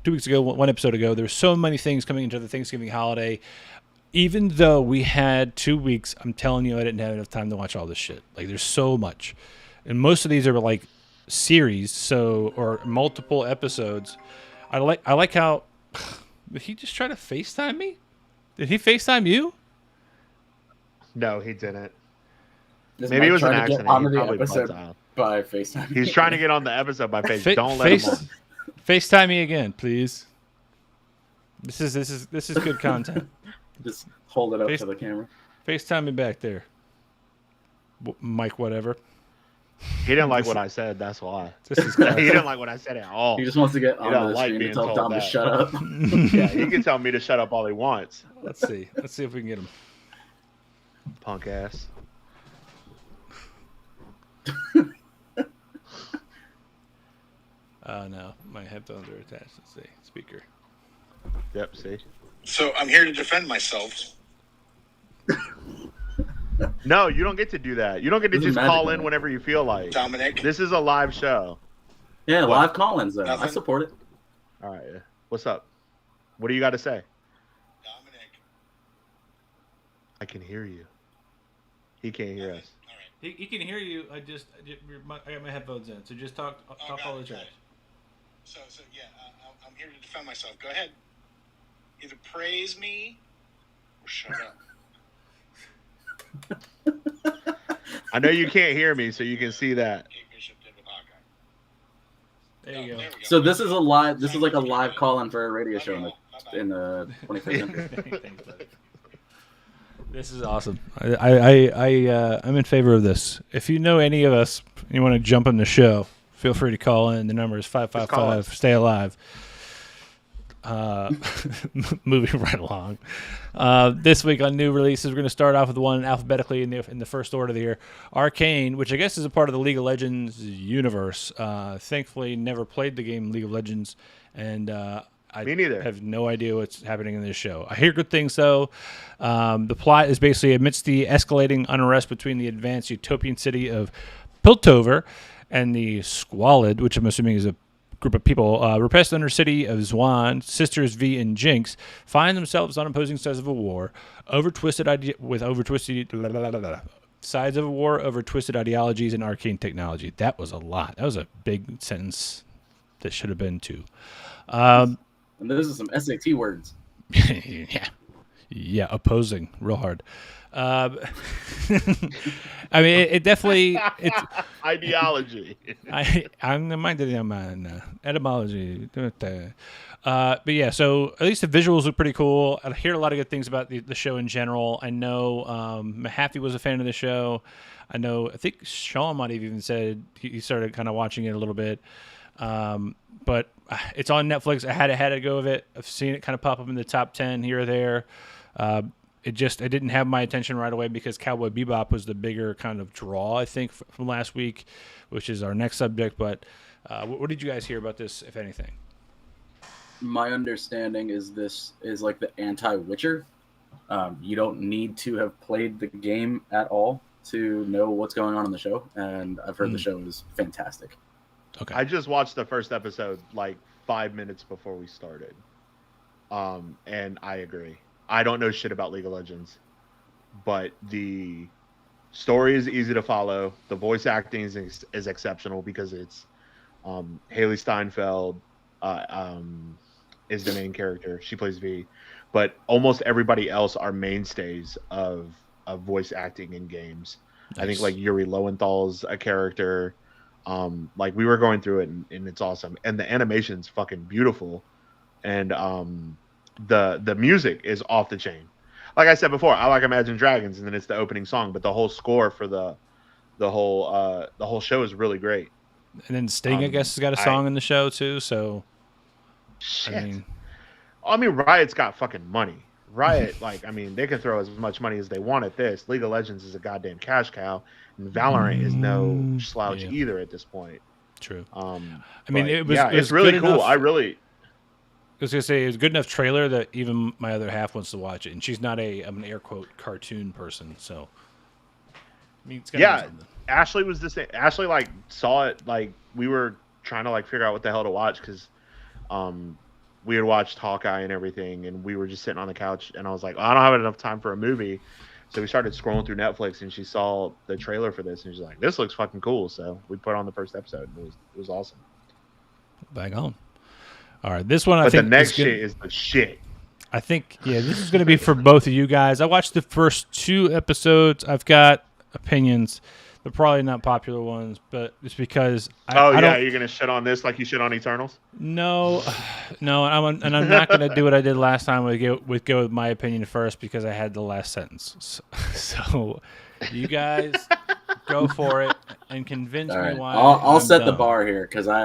weeks ago, 1 episode ago, there were so many things coming into the Thanksgiving holiday. Even though we had 2 weeks, I'm telling you, I didn't have enough time to watch all this shit. Like, there's so much, and most of these are like series, or multiple episodes. I like how. Did he just try to FaceTime me? Did he FaceTime you? No, he didn't. Maybe it was an accident. On the episode by FaceTime. He's trying to get on the episode by FaceTime. Don't let him on. FaceTime me again, please. This is good content. Just hold it up to the camera. FaceTime me back there, Mike. Whatever. He didn't like what I said. That's why. He didn't like what I said at all. He just wants to get on the screen and tell Dom to shut up. Yeah, he can tell me to shut up all he wants. Let's see if we can get him. Punk ass. No, my headphones are attached. Let's see, speaker. Yep, see. So I'm here to defend myself. No, you don't get to do that. You don't get to This is just call magical. in whenever you feel like. Dominic. This is a live show. Yeah, What? live call-ins though. I Nothing? support it. All right. What's up? What do you got to say? Dominic. I can hear you. He can't hear us. All right. He can hear you. I got my headphones in, so just talk got all the it, got trash. it. So yeah, I'm here to defend myself. Go ahead. Either praise me or shut up. I know you can't hear me, so you can see that. Kate Bishop did with Hawkeye. There you go. There we go. So this is a live. This is like a live call-in for a radio show Bye-bye. in the 21st century. Thanks, buddy. This is awesome. I'm in favor of this. If you know any of us, and you want to jump on the show, feel free to call in. The number is Just call 555. Stay alive. Moving right along. This week on new releases, we're going to start off with one alphabetically in the first order of the year. Arcane, which I guess is a part of the League of Legends universe. Thankfully, never played the game League of Legends, and I Me neither. have no idea what's happening in this show. I hear good things, though. The plot is basically amidst the escalating unrest between the advanced utopian city of Piltover and the Squalid, which I'm assuming is a group of people, repressed under city of Zwan, Sisters V and Jinx find themselves on opposing sides of a war, sides of a war over twisted ideologies and arcane technology. That was a lot. That was a big sentence that should have been two. And those are some SAT words. Yeah, opposing real hard. I mean, it definitely it's. Ideology. I'm minded on etymology. But yeah, so at least the visuals look pretty cool. I hear a lot of good things about the show in general. I know Mahaffey was a fan of the show. I think Sean might have even said he started kind of watching it a little bit. But it's on Netflix. I had a go of it. I've seen it kind of pop up in the top 10 here or there. It didn't have my attention right away because Cowboy Bebop was the bigger kind of draw, I think, from last week, which is our next subject. But what did you guys hear about this, if anything? My understanding is this is like the anti-Witcher. You don't need to have played the game at all to know what's going on in the show, and I've heard the show is fantastic. Okay. I just watched the first episode like 5 minutes before we started. And I agree. I don't know shit about League of Legends, but the story is easy to follow. The voice acting is exceptional because it's Haley Steinfeld is the main character. She plays V, but almost everybody else are mainstays of voice acting in games. Nice. I think like Yuri Lowenthal's a character. Like we were going through it and it's awesome. And the animation's fucking beautiful. And the music is off the chain. Like I said before, I like Imagine Dragons and then it's the opening song, but the whole score for the whole show is really great. And then Sting, I guess, has got a song in the show too. So, shit. I mean, Riot's got fucking money. Riot, they can throw as much money as they want at this. League of Legends is a goddamn cash cow, and Valorant is no slouch either at this point. True. It's really cool. Enough. I was gonna say it was a good enough trailer that even my other half wants to watch it, and she's not an air quote cartoon person, so it's gotta be something. Ashley was the same. Ashley saw it we were trying to figure out what the hell to watch because we had watched Hawkeye and everything, and we were just sitting on the couch, and I was like, I don't have enough time for a movie. So we started scrolling through Netflix, and she saw the trailer for this, and she's like, this looks fucking cool. So we put on the first episode, and it was awesome. Bang on. All right, this one I think the next shit is the shit. I think, this is going to be for both of you guys. I watched the first 2 episodes. I've got opinions. They're probably not popular ones, but it's because you're gonna shit on this like you shit on Eternals? No, and I'm not gonna do what I did last time go with my opinion first because I had the last sentence. So you guys go for it and convince me why. I'll set the bar here because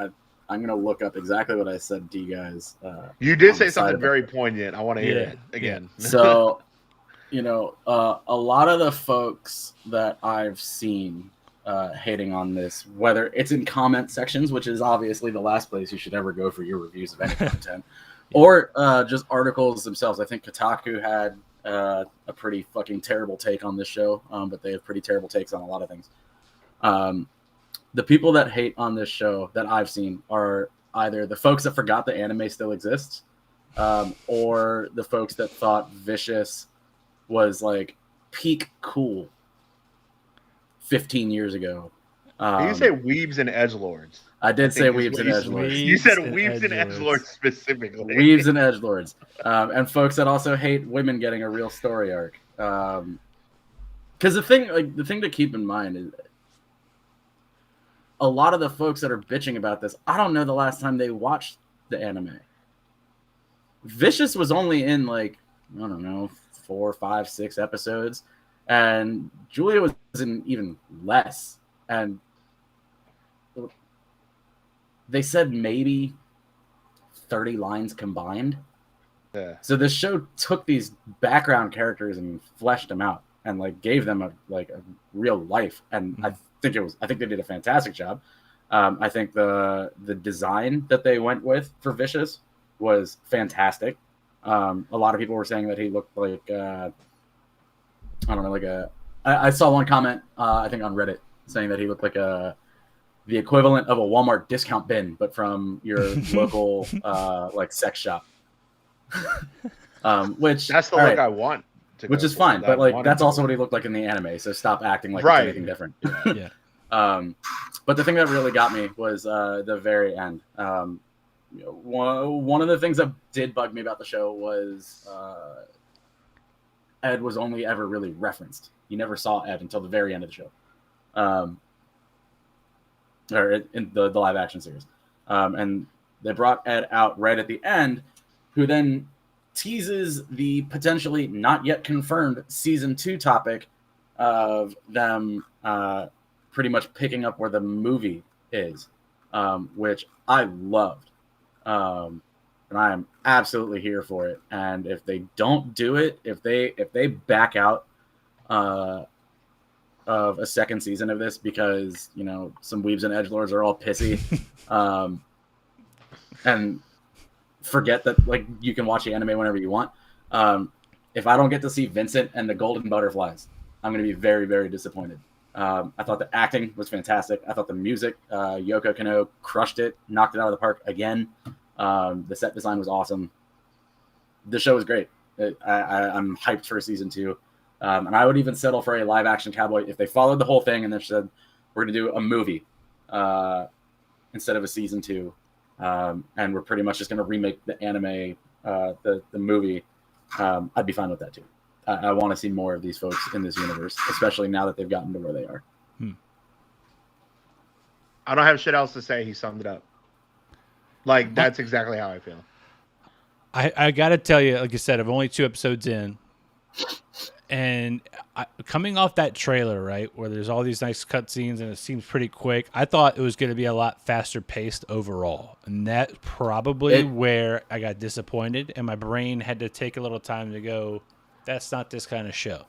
I'm gonna look up exactly what I said to you guys. You did say something very poignant. I want to hear it again. Yeah. So. A lot of the folks that I've seen hating on this, whether it's in comment sections, which is obviously the last place you should ever go for your reviews of any content, or just articles themselves. I think Kotaku had a pretty fucking terrible take on this show, but they have pretty terrible takes on a lot of things. The people that hate on this show that I've seen are either the folks that forgot the anime still exists, or the folks that thought Vicious was like peak cool 15 years ago. You say weebs and edgelords. I did say weebs and edgelords. You said weebs and edgelords specifically. Weebs and edgelords. And folks that also hate women getting a real story arc. Because the thing to keep in mind is a lot of the folks that are bitching about this, I don't know the last time they watched the anime. Vicious was only in like, I don't know, 4, 5, 6 episodes. And Julia was in even less. And they said maybe 30 lines combined. Yeah. So this show took these background characters and fleshed them out and like gave them a real life. And I think they did a fantastic job. I think the design that they went with for Vicious was fantastic. A lot of people were saying that he looked like I don't know, I saw one comment I think on Reddit saying that he looked like the equivalent of a Walmart discount bin, but from your local like sex shop. Which that's the look right. I want. Which is fine, but like that's also what he looked like in the anime. So stop acting like it's anything different. Yeah. But the thing that really got me was the very end. One of the things that did bug me about the show was Ed was only ever really referenced. You never saw Ed until the very end of the show. Or in the live action series. And they brought Ed out right at the end, who then teases the potentially not yet confirmed season 2 topic of them pretty much picking up where the movie is, which I loved. And I am absolutely here for it. And if they don't do it, if they back out of a second season of this because, you know, some weebs and edgelords are all pissy and forget that, like, you can watch the anime whenever you want. If I don't get to see Vincent and the Golden Butterflies, I'm going to be very, very disappointed. I thought the acting was fantastic. I thought the music, Yoko Kanno crushed it, knocked it out of the park again. The set design was awesome. The show was great. I'm hyped for season 2. And I would even settle for a live action Cowboy if they followed the whole thing and then said, we're going to do a movie instead of a season 2. And we're pretty much just going to remake the anime, the movie. I'd be fine with that too. I want to see more of these folks in this universe, especially now that they've gotten to where they are. I don't have shit else to say. He summed it up. Like, that's exactly how I feel. I got to tell you, like you said, I'm only 2 episodes in. And coming off that trailer, right, where there's all these nice cutscenes and it seems pretty quick, I thought it was going to be a lot faster paced overall. And that's probably where I got disappointed. And my brain had to take a little time to go, that's not this kind of show,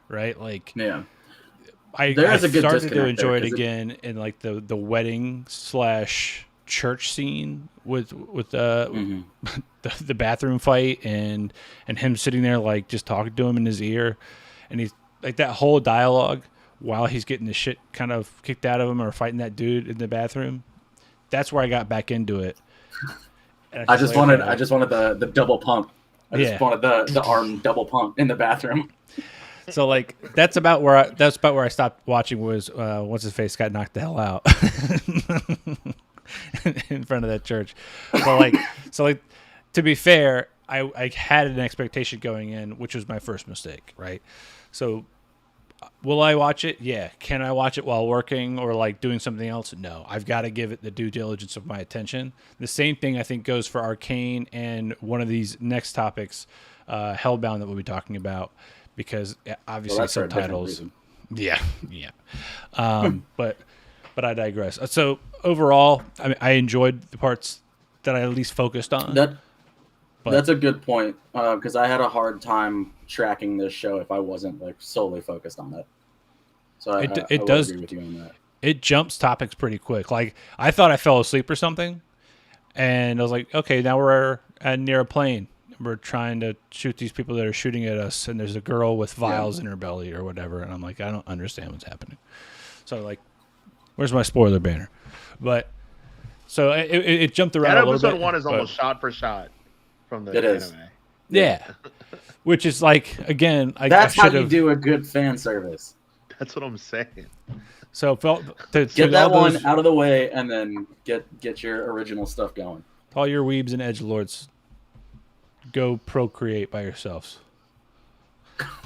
right? Like, yeah. I started to enjoy it again in like the wedding / church scene with the bathroom fight and him sitting there like just talking to him in his ear, and he's like that whole dialogue while he's getting the shit kind of kicked out of him or fighting that dude in the bathroom. That's where I got back into it. I just wanted the double pump. I just wanted the arm double pump in the bathroom. So like that's about where I stopped watching was once his face got knocked the hell out. In front of that church. But to be fair, I had an expectation going in, which was my first mistake, right? So will I watch it? Yeah. Can I watch it while working or like doing something else? No. I've got to give it the due diligence of my attention. The same thing I think goes for Arcane and one of these next topics, Hellbound, that we'll be talking about, because obviously subtitles. Yeah. But I digress. So overall, I mean, I enjoyed the parts that I at least focused on. That's a good point, because I had a hard time tracking this show if I wasn't like solely focused on it. So I does agree with you on that. It jumps topics pretty quick. Like I thought I fell asleep or something, and I was like, okay, now we're near a plane. we're trying to shoot these people that are shooting at us, and there's a girl with vials in her belly or whatever, and I'm like, I don't understand what's happening. So like, where's my spoiler banner? But so it jumped around That a little bit. episode 1 is almost shot for shot from the It anime. is. Yeah. Which is like, again, That's how you do a good fan service. That's what I'm saying. So Get that one out of the way, and then get your original stuff going. All your weebs and edgelords, go procreate by yourselves.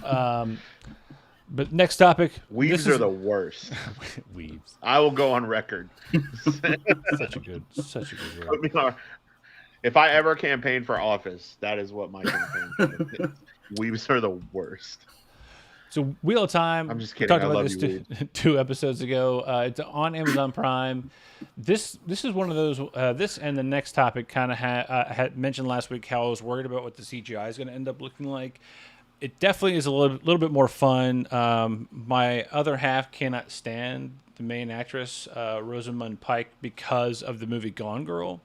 But next topic. Weebs are the worst. Weebs. I will go on record. Such a good word. Put me on. If I ever campaign for office, that is what my campaign is. Weebs are the worst. So Wheel of Time. I'm just we kidding. talked I about love this you, two episodes ago. It's on Amazon Prime. This is one of those. This and the next topic kind of had mentioned last week how I was worried about what the CGI is going to end up looking like. It definitely is a little bit more fun. My other half cannot stand the main actress, Rosamund Pike, because of the movie Gone Girl.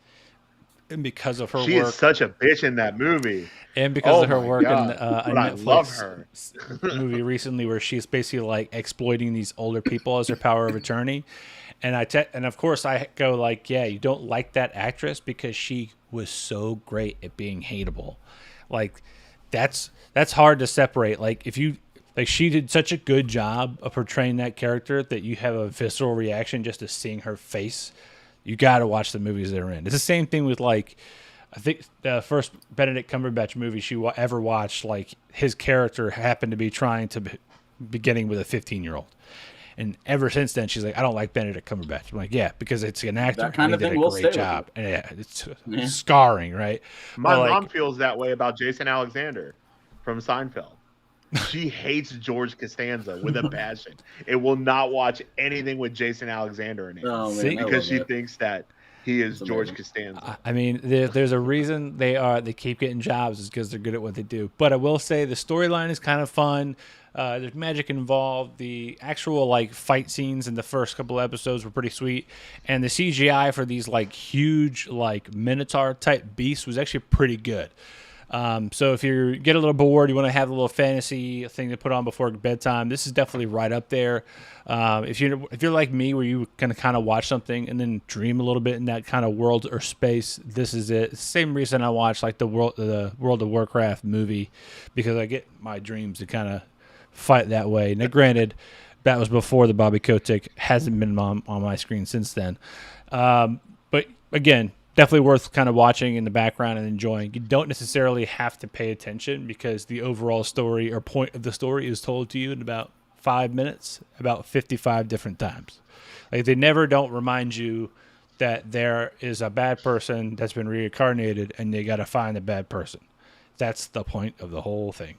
And because of her work. She is such a bitch in that movie. And because of her work in a I love her. Netflix movie recently where she's basically like exploiting these older people as her power of attorney. And and of course I go like, yeah, you don't like that actress because she was so great at being hateable. Like that's hard to separate. Like if you like she did such a good job of portraying that character that you have a visceral reaction just to seeing her face. You got to watch the movies they're in. It's the same thing with like, I think the first Benedict Cumberbatch movie she ever watched, like his character happened to be trying to be getting with a 15-year-old. And ever since then, she's like, I don't like Benedict Cumberbatch. I'm like, yeah, because it's an actor. That kind and of he thing did a will great stay job. And yeah, it's scarring, right? My But, mom feels that way about Jason Alexander from Seinfeld. She hates George Costanza with a passion. It will not watch anything with Jason Alexander in it because she thinks that he is George Costanza. I mean, there's a reason they keep getting jobs is because they're good at what they do. But I will say the storyline is kind of fun. There's magic involved. The actual like fight scenes in the first couple of episodes were pretty sweet, and the CGI for these like huge like Minotaur type beasts was actually pretty good. So if you get a little bored, you want to have a little fantasy thing to put on before bedtime, this is definitely right up there. If you're like me, where you can kind of watch something and then dream a little bit in that kind of world or space, this is it. It's the same reason I watch like the World of Warcraft movie, because I get my dreams to kind of fight that way. Now, granted, that was before the Bobby Kotick, hasn't been on my screen since then. But again, definitely worth kind of watching in the background and enjoying. You don't necessarily have to pay attention because the overall story or point of the story is told to you in about 5 minutes, about 55 different times. Like they never don't remind you that there is a bad person that's been reincarnated and they got to find the bad person. That's the point of the whole thing.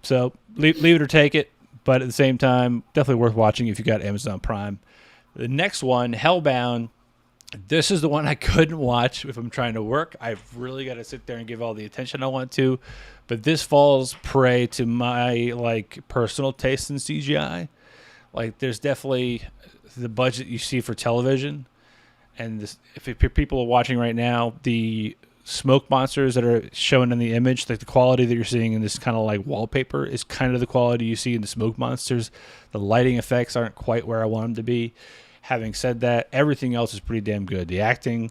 So leave it or take it, but at the same time, definitely worth watching if you got Amazon Prime. The next one, Hellbound. This is the one I couldn't watch if I'm trying to work. I've really got to sit there and give all the attention I want to. But this falls prey to my like personal taste in CGI. Like there's definitely the budget you see for television. And this, if people are watching right now, the smoke monsters that are shown in the image, like the quality that you're seeing in this kind of like wallpaper is kind of the quality you see in the smoke monsters. The lighting effects aren't quite where I want them to be. Having said that, everything else is pretty damn good. The acting,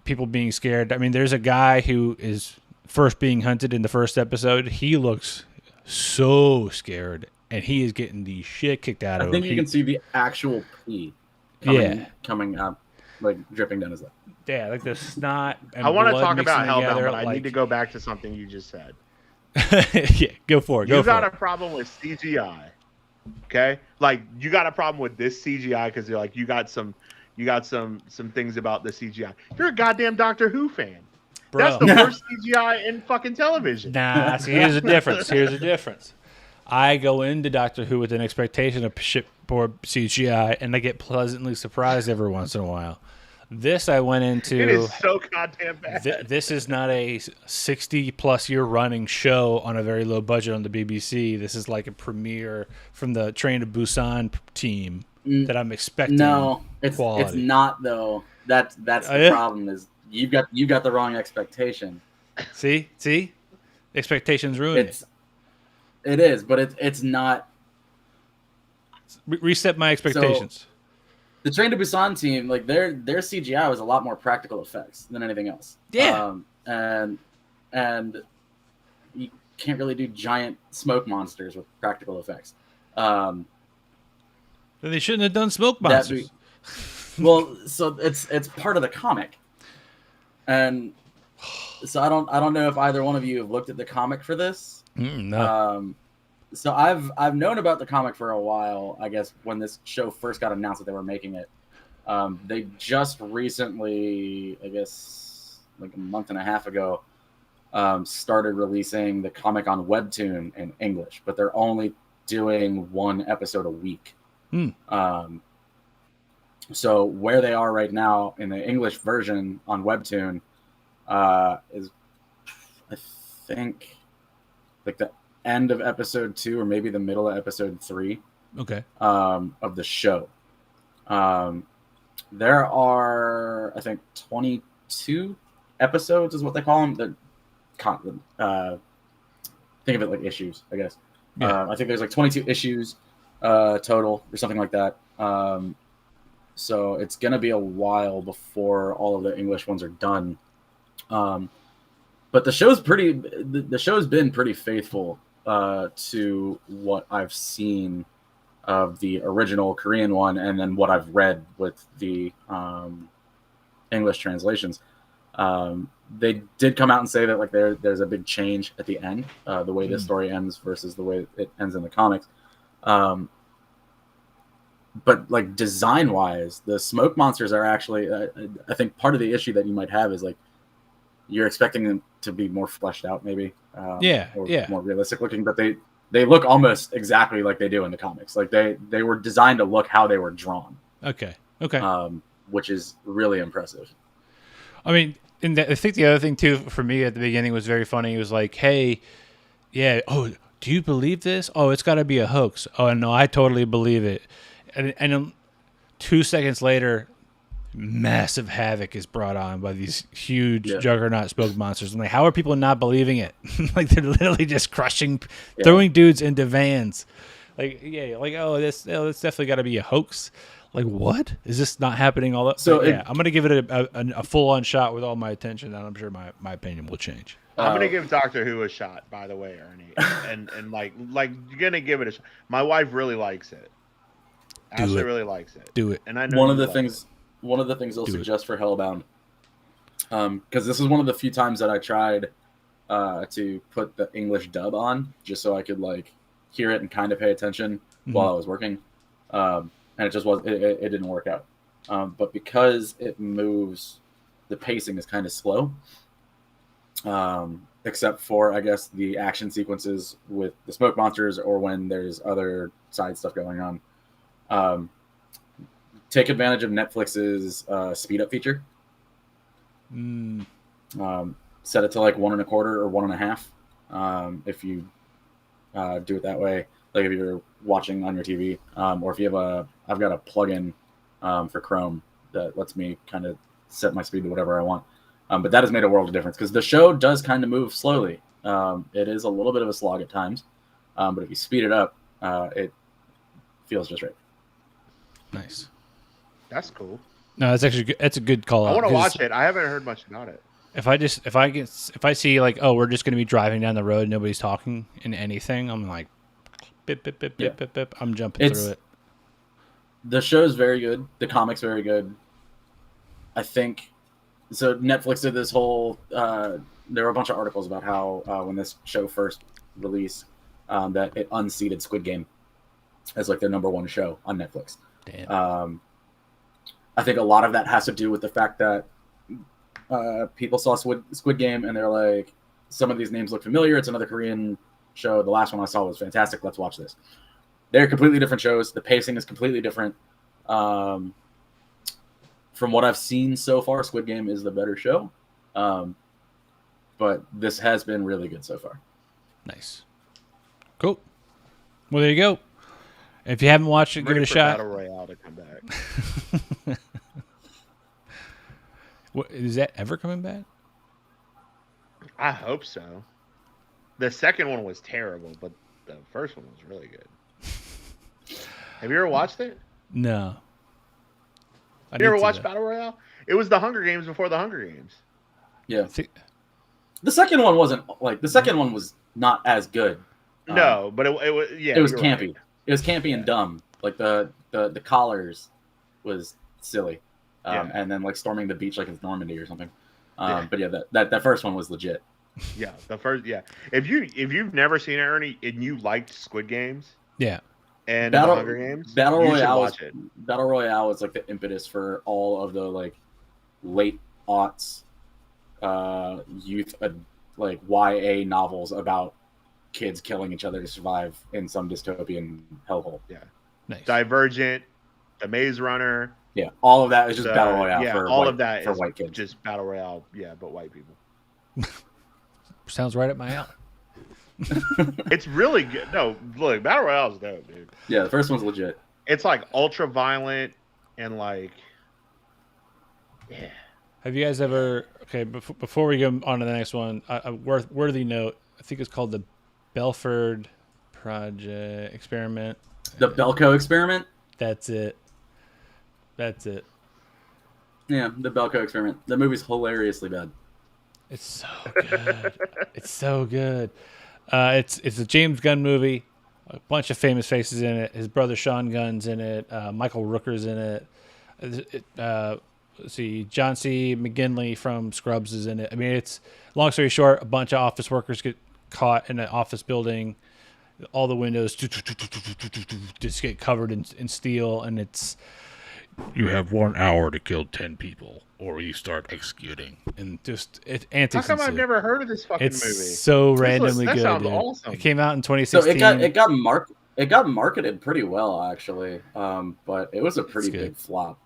people being scared. I mean, there's a guy who is first being hunted in the first episode. He looks so scared, and he is getting the shit kicked out of him. I think you can see the actual pee coming up, like dripping down his lip. Yeah, like the snot and I want to blood talk mixing about Hellbound, together, but I need to go back to something you just said. Yeah, go for it. You got a problem with CGI. Okay, like you got a problem with this CGI because you're like you got some things about the CGI. You're a goddamn Doctor Who fan. Bro. That's the worst CGI in fucking television. Nah, see, here's the difference. I go into Doctor Who with an expectation of shipboard CGI, and I get pleasantly surprised every once in a while. This I went into. It is so goddamn bad. This is not a 60-plus year running show on a very low budget on the BBC. This is like a premiere from the Train to Busan team that I'm expecting. No, it's quality. not though. That's the problem. Is you got the wrong expectation. See, expectations ruined it. It is, but it's not. Reset my expectations. So, the Train to Busan team, like their CGI was a lot more practical effects than anything else. Yeah. And you can't really do giant smoke monsters with practical effects. Then they shouldn't have done smoke monsters. Well, so it's part of the comic, and so I don't know if either one of you have looked at the comic for this. No. So I've known about the comic for a while. I guess when this show first got announced that they were making it, they just recently, I guess like a month and a half ago, started releasing the comic on Webtoon in English, but they're only doing one episode a week. So where they are right now in the English version on Webtoon is, I think, like the end of episode 2 or maybe the middle of episode 3. Okay. Of the show. There are, I think, 22 episodes is what they call them. Think of it like issues, I guess. Yeah. I think there's like 22 issues total or something like that. So it's going to be a while before all of the English ones are done. But the show's been pretty faithful to what I've seen of the original Korean one, and then what I've read with the English translations. They did come out and say that like there's a big change at the end, the way this story ends versus the way it ends in the comics. But like design wise, the smoke monsters are actually, I think part of the issue that you might have is like you're expecting them to be more fleshed out, maybe, or more realistic looking, but they look almost exactly like they do in the comics. Like they were designed to look how they were drawn. Okay. Which is really impressive. I mean, I think the other thing too for me at the beginning was very funny. It was like, hey, yeah, oh, do you believe this? Oh, it's got to be a hoax. Oh no, I totally believe it. And 2 seconds later, massive havoc is brought on by these huge juggernaut smoke monsters. I'm like, how are people not believing it? Like they're literally just crushing, throwing dudes into vans. Like, oh, this definitely got to be a hoax. Like, what is this not happening all that? So I'm gonna give it a full on shot with all my attention, and I'm sure my opinion will change. I'm gonna give Doctor Who a shot, by the way, Ernie, and like you're gonna give it a shot. My wife really likes it. Ashley really likes it. Do it. And I know one of the things I'll suggest for Hellbound, because this is one of the few times that I tried to put the English dub on just so I could like hear it and kind of pay attention while I was working, and it just it didn't work out. But because it moves, the pacing is kind of slow, except for I guess the action sequences with the smoke monsters or when there's other side stuff going on. Take advantage of Netflix's speed up feature. Set it to like 1.25 or 1.5. If you do it that way, like if you're watching on your TV, or if you have I've got a plugin for Chrome that lets me kind of set my speed to whatever I want. But that has made a world of difference because the show does kind of move slowly. It is a little bit of a slog at times, but if you speed it up, it feels just right. Nice. That's cool. No, that's actually good. That's a good call. I want to watch it. I haven't heard much about it. If I see like, oh, we're just going to be driving down the road, nobody's talking in anything, I'm like, bip, bip, bip, bip, bip, bip. I'm jumping through it. The show's very good. The comic's very good. I think so. Netflix did this whole. There were a bunch of articles about how when this show first released, that it unseated Squid Game as like their number one show on Netflix. Damn. I think a lot of that has to do with the fact that people saw Squid Game and they're like, some of these names look familiar. It's another Korean show. The last one I saw was fantastic. Let's watch this. They're completely different shows. The pacing is completely different. From what I've seen so far, Squid Game is the better show. But this has been really good so far. Nice. Cool. Well, there you go. If you haven't watched it, give it a shot. Battle Royale to come back. Is that ever coming back? I hope so. The second one was terrible, but the first one was really good. Have you ever watched it? No. You ever watched Battle Royale? It was the Hunger Games before the Hunger Games. Yeah. The second one wasn't like the second one was not as good. No, but it was It was campy. Right. It was campy and dumb. Like the collars was silly, and then like storming the beach like it's Normandy or something. But yeah, that first one was legit. Yeah, the first. Yeah, if you've never seen it, Ernie, and you liked Squid Games, yeah, and the Hunger Games, Battle you Royale watch it. Battle Royale was like the impetus for all of the like late aughts youth like YA novels about kids killing each other to survive in some dystopian hellhole. Yeah, nice. Divergent, The Maze Runner. Yeah, all of that is just Battle Royale. Yeah, for all white, of that for is white kids. Just Battle Royale. Yeah, but white people. Sounds right up my alley. It's really good. No, look, Battle Royale is dope, dude. Yeah, the first one's legit. It's like ultra violent and like, yeah. Have you guys ever? Okay, before we go on to the next one, a worthy note. I think it's called the Belford Project Experiment. The Belko Experiment. That's it. Yeah, the Belko Experiment. That movie's hilariously bad. It's so good. It's so good. It's a James Gunn movie. A bunch of famous faces in it. His brother Sean Gunn's in it. Michael Rooker's in it. Let's see, John C. McGinley from Scrubs is in it. I mean, it's long story short, a bunch of office workers get caught in an office building. All the windows just get covered in steel, and it's you have 1 hour to kill 10 people, or you start executing. And just antics. How come I've never heard of this fucking it's movie? So randomly that good. Sounds Dude. awesome. It came out in 2016. So it got marketed pretty well actually, but it was a pretty big flop.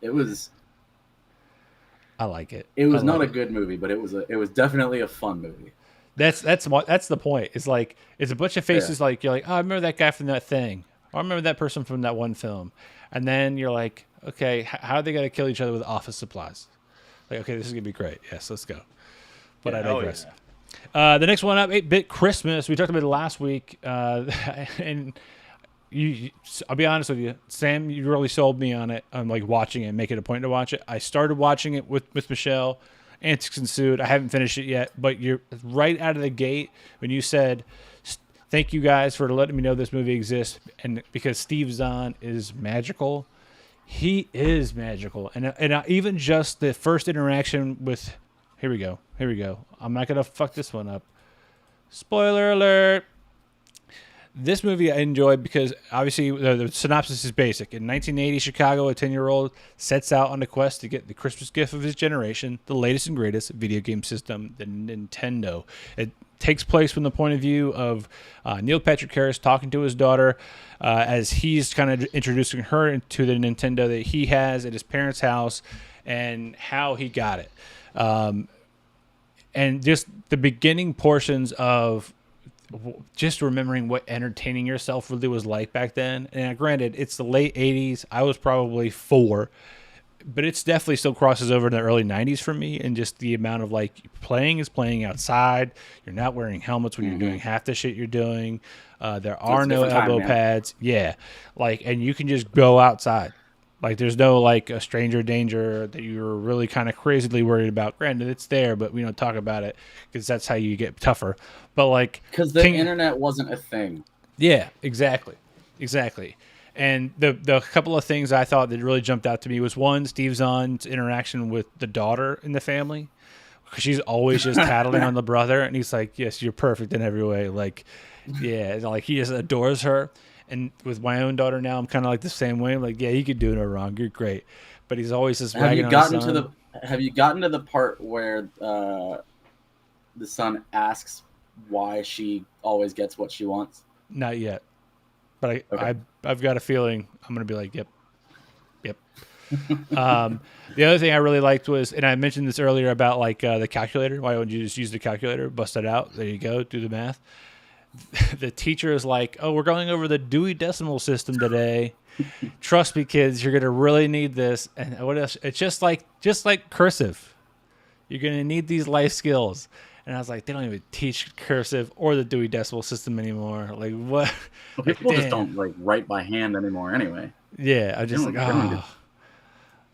I like it. It was not a good movie, but it was definitely a fun movie. That's the point. It's like it's a bunch of faces. Like you're like, oh, I remember that guy from that thing. Or I remember that person from that one film. And then you're like, okay, how are they going to kill each other with office supplies? Like, okay, this is going to be great. Yes, let's go. But I digress. Yeah. The next one up, 8-Bit Christmas. We talked about it last week. And I'll be honest with you, Sam, you really sold me on it. I'm like watching it and making it a point to watch it. I started watching it with Michelle. Antics ensued. I haven't finished it yet, but you're right out of the gate when you said, thank you guys for letting me know this movie exists. And because Steve Zahn is magical, he is magical. And even just the first interaction with, here we go. I'm not going to fuck this one up. Spoiler alert. This movie I enjoyed because obviously the synopsis is basic. In 1980, Chicago, a 10-year-old sets out on a quest to get the Christmas gift of his generation, the latest and greatest video game system, the Nintendo. It takes place from the point of view of Neil Patrick Harris talking to his daughter as he's kind of introducing her into the Nintendo that he has at his parents' house and how he got it. And just the beginning portions of just remembering what entertaining yourself really was like back then. And granted, it's the late 80s. I was probably 4, but it's definitely still crosses over in the early 90s for me. And just the amount of like playing outside. You're not wearing helmets when you're doing half the shit you're doing. There are no elbow pads. Yeah. Like, and you can just go outside. Like there's no like a stranger danger that you're really kind of crazily worried about. Granted, it's there, but we don't talk about it because that's how you get tougher. But like because the internet wasn't a thing. Yeah, exactly. And the couple of things I thought that really jumped out to me was one, Steve Zahn's interaction with the daughter in the family. Because she's always just tattling on the brother, and he's like, "Yes, you're perfect in every way." Like, yeah, like he just adores her. And with my own daughter now, I'm kind of like the same way. I'm like, yeah, you could do no wrong. You're great. But he's always just ragging on his son. Have you gotten to the part where the son asks why she always gets what she wants? Not yet. But I've got a feeling I'm going to be like, yep. The other thing I really liked was, and I mentioned this earlier about like the calculator. Why don't you just use the calculator, bust it out? There you go. Do the math. The teacher is like, oh, we're going over the Dewey Decimal System today. Trust me, kids, you're going to really need this. And what else? It's just like cursive. You're going to need these life skills. And I was like, they don't even teach cursive or the Dewey Decimal System anymore. Like, what? Well, Like, people just damn. don't like write by hand anymore anyway. Yeah, I just like, They don't oh,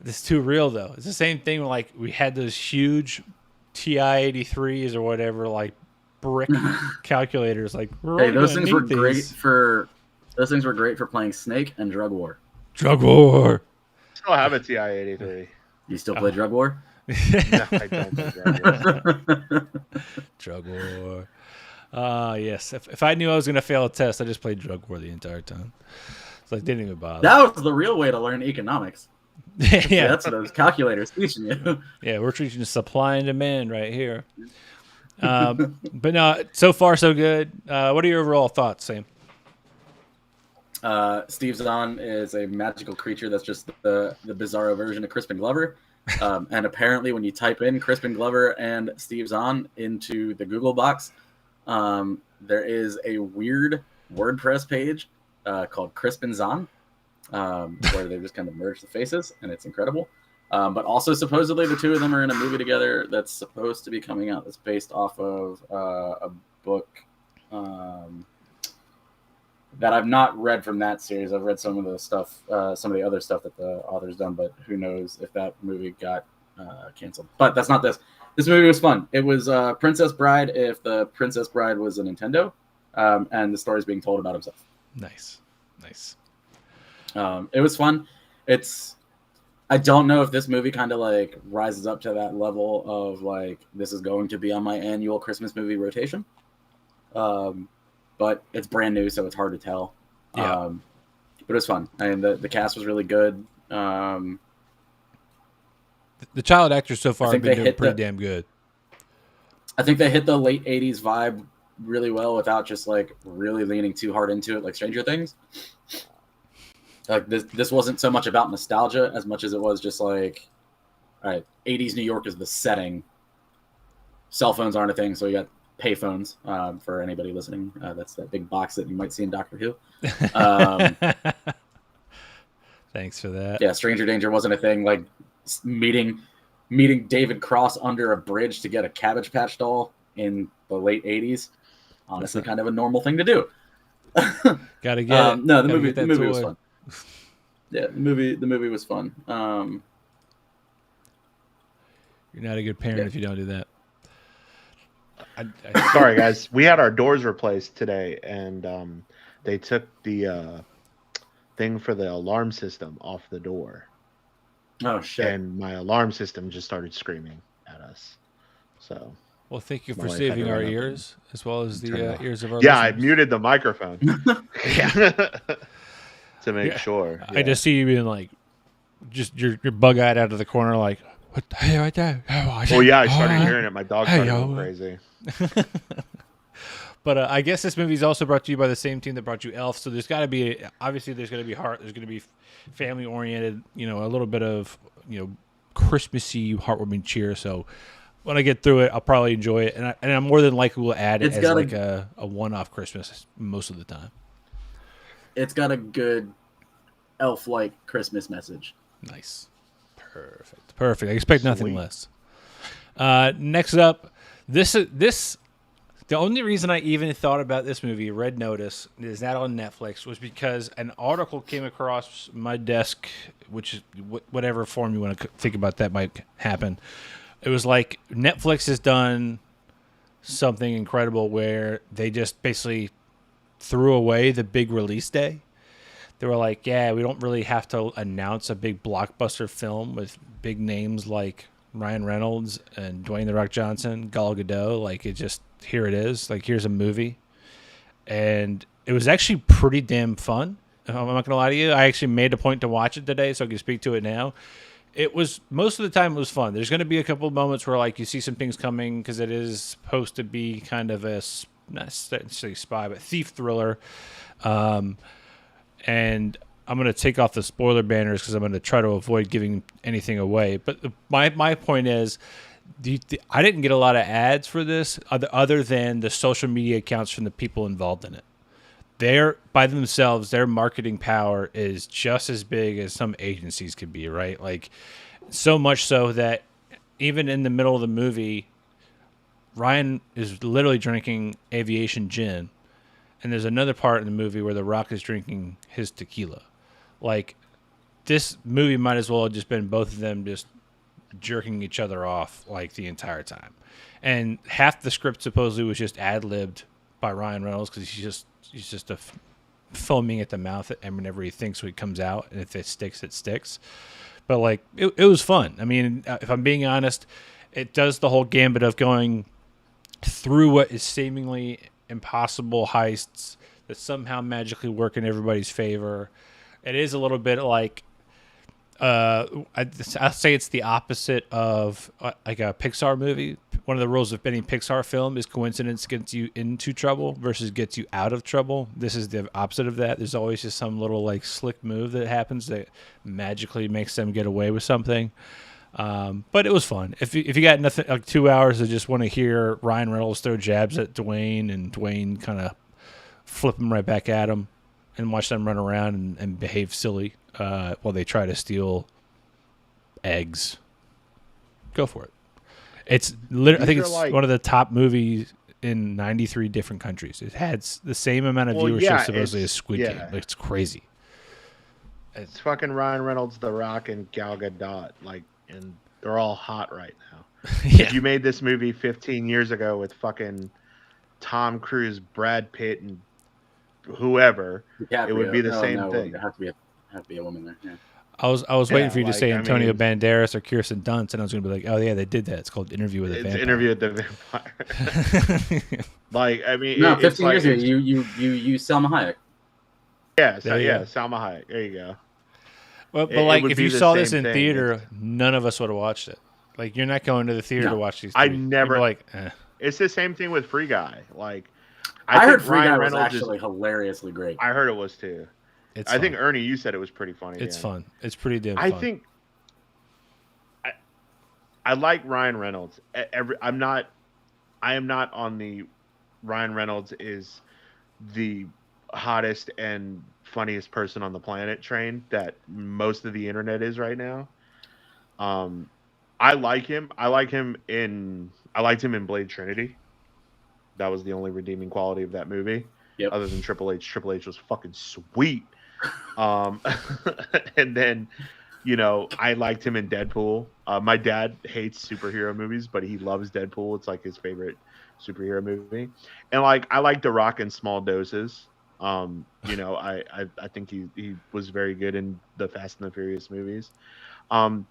this is too real though. It's the same thing when like we had those huge TI-83s or whatever, like brick calculators. Like, we're Hey, only those gonna things were need great these. for playing Snake and Drug War. Drug war. Still have a TI-83. You still play Drug War? No, I don't think that Drug war. Yes. If I knew I was gonna fail a test, I just played drug war the entire time. It's like didn't even bother. That was the real way to learn economics. Yeah, That's what those calculators teaching you. yeah. We're teaching supply and demand right here. But no, so far so good. What are your overall thoughts, Sam? Steve Zahn is a magical creature that's just the bizarro version of Crispin Glover. And apparently when you type in Crispin Glover and Steve Zahn into the Google box, there is a weird WordPress page called Crispin Zahn, where they just kind of merge the faces, and it's incredible. But also supposedly the two of them are in a movie together that's supposed to be coming out. That's based off of a book that I've not read from that series. I've read some of the stuff, some of the other stuff that the author's done, but who knows if that movie got canceled. But that's not this. This movie was fun. It was Princess Bride if the Princess Bride was a Nintendo, and the story's being told about himself. Nice. It was fun. I don't know if this movie kind of like rises up to that level of like, this is going to be on my annual Christmas movie rotation. But it's brand new, so it's hard to tell. Yeah. But it was fun. And the cast was really good. The child actors so far have been doing pretty damn good. I think they hit the late 80s vibe really well without just like really leaning too hard into it like Stranger Things. Like this wasn't so much about nostalgia as much as it was just like, all right, 80s New York is the setting. Cell phones aren't a thing, so you got payphones for anybody listening. That's that big box that you might see in Doctor Who. Thanks for that. Yeah, stranger danger wasn't a thing. Like meeting David Cross under a bridge to get a Cabbage Patch doll in the late 80s. Honestly, kind of a normal thing to do. Gotta get it. No, the Gotta movie get that was toy. fun. Yeah, the movie was fun. You're not a good parent if you don't do that. Sorry, guys. We had our doors replaced today, and they took the thing for the alarm system off the door. Oh, shit. And my alarm system just started screaming at us. So, Well, thank you My for wife saving had to our run up ears as well as turn it the off. ears of our yeah, I listeners. muted the microphone. Yeah. To make Yeah. sure. I just see you being like, just you're bug-eyed out of the corner, like, what? Hey, right there. Well, yeah, I started hearing it. My dog Hey, started yo. going crazy. But I guess this movie is also brought to you by the same team that brought you Elf. So there's got to be, obviously, there's going to be heart. There's going to be family-oriented. You know, a little bit of Christmassy, heartwarming cheer. So when I get through it, I'll probably enjoy it, and I'm more than likely will add it It's as got like a one-off Christmas most of the time. It's got a good elf-like Christmas message. Nice. Perfect. I expect nothing Sweet. less. Next up, this the only reason I even thought about this movie, Red Notice, is not on Netflix, was because an article came across my desk, which is whatever form you want to think about that might happen. It was like Netflix has done something incredible where they just basically threw away the big release day. They were like, yeah, we don't really have to announce a big blockbuster film with big names like Ryan Reynolds and Dwayne The Rock Johnson, Gal Gadot. Like, it just, here it is. Like, here's a movie. And it was actually pretty damn fun. I'm not going to lie to you. I actually made a point to watch it today so I can speak to it now. It was, most of the time it was fun. There's going to be a couple of moments where, like, you see some things coming because it is supposed to be kind of a, not necessarily spy, but thief thriller. And I'm going to take off the spoiler banners because I'm going to try to avoid giving anything away. But my point is, I didn't get a lot of ads for this other than the social media accounts from the people involved in it. They're, by themselves, their marketing power is just as big as some agencies could be, right? Like, so much so that even in the middle of the movie, Ryan is literally drinking aviation gin, and there's another part in the movie where The Rock is drinking his tequila. Like, this movie might as well have just been both of them just jerking each other off like the entire time. And half the script supposedly was just ad-libbed by Ryan Reynolds because he's just foaming at the mouth whenever he thinks when it comes out, and if it sticks, it sticks. But like it was fun. I mean, if I'm being honest, it does the whole gambit of going through what is seemingly impossible heists that somehow magically work in everybody's favor. It is a little bit like I'll say it's the opposite of like a Pixar movie. One of the rules of any Pixar film is coincidence gets you into trouble versus gets you out of trouble. This is the opposite of that. There's always just some little like slick move that happens that magically makes them get away with something. But it was fun. If you got nothing like 2 hours to just want to hear Ryan Reynolds throw jabs at Dwayne and Dwayne kind of flip them right back at him and watch them run around and behave silly while they try to steal eggs, go for it. It's I think it's like one of the top movies in 93 different countries. It had the same amount of viewership supposedly as Squid Game. Like, it's crazy. It's fucking Ryan Reynolds, The Rock, and Gal Gadot. Like, and they're all hot right now. If you made this movie 15 years ago with fucking Tom Cruise, Brad Pitt, and whoever, it would be the same thing. It have to be a woman there. Yeah. I was waiting for you to say Antonio Banderas or Kirsten Dunst, and I was going to be like, oh yeah, they did that. It's called Interview with a Vampire. Interview with the Vampire. Like, I mean, no, 15 years ago, you Salma Hayek. Yeah, Salma Hayek. There you go. Well, but like, if you saw this in theater, none of us would have watched it. Like, you're not going to the theater to watch these. I never like. It's the same thing with Free Guy. Like, I heard Free Guy was actually hilariously great. I heard it was too. I think Ernie, you said it was pretty funny. It's fun. It's pretty damn fun. I think I like Ryan Reynolds. I am not on the Ryan Reynolds is the hottest and funniest person on the planet train that most of the internet is right now. I like him. I liked him in Blade Trinity. That was the only redeeming quality of that movie. Yep. Other than Triple H. Triple H was fucking sweet. And then, I liked him in Deadpool. My dad hates superhero movies, but he loves Deadpool. It's like his favorite superhero movie. And like, I like The Rock in small doses. I think he was very good in the Fast and the Furious movies. And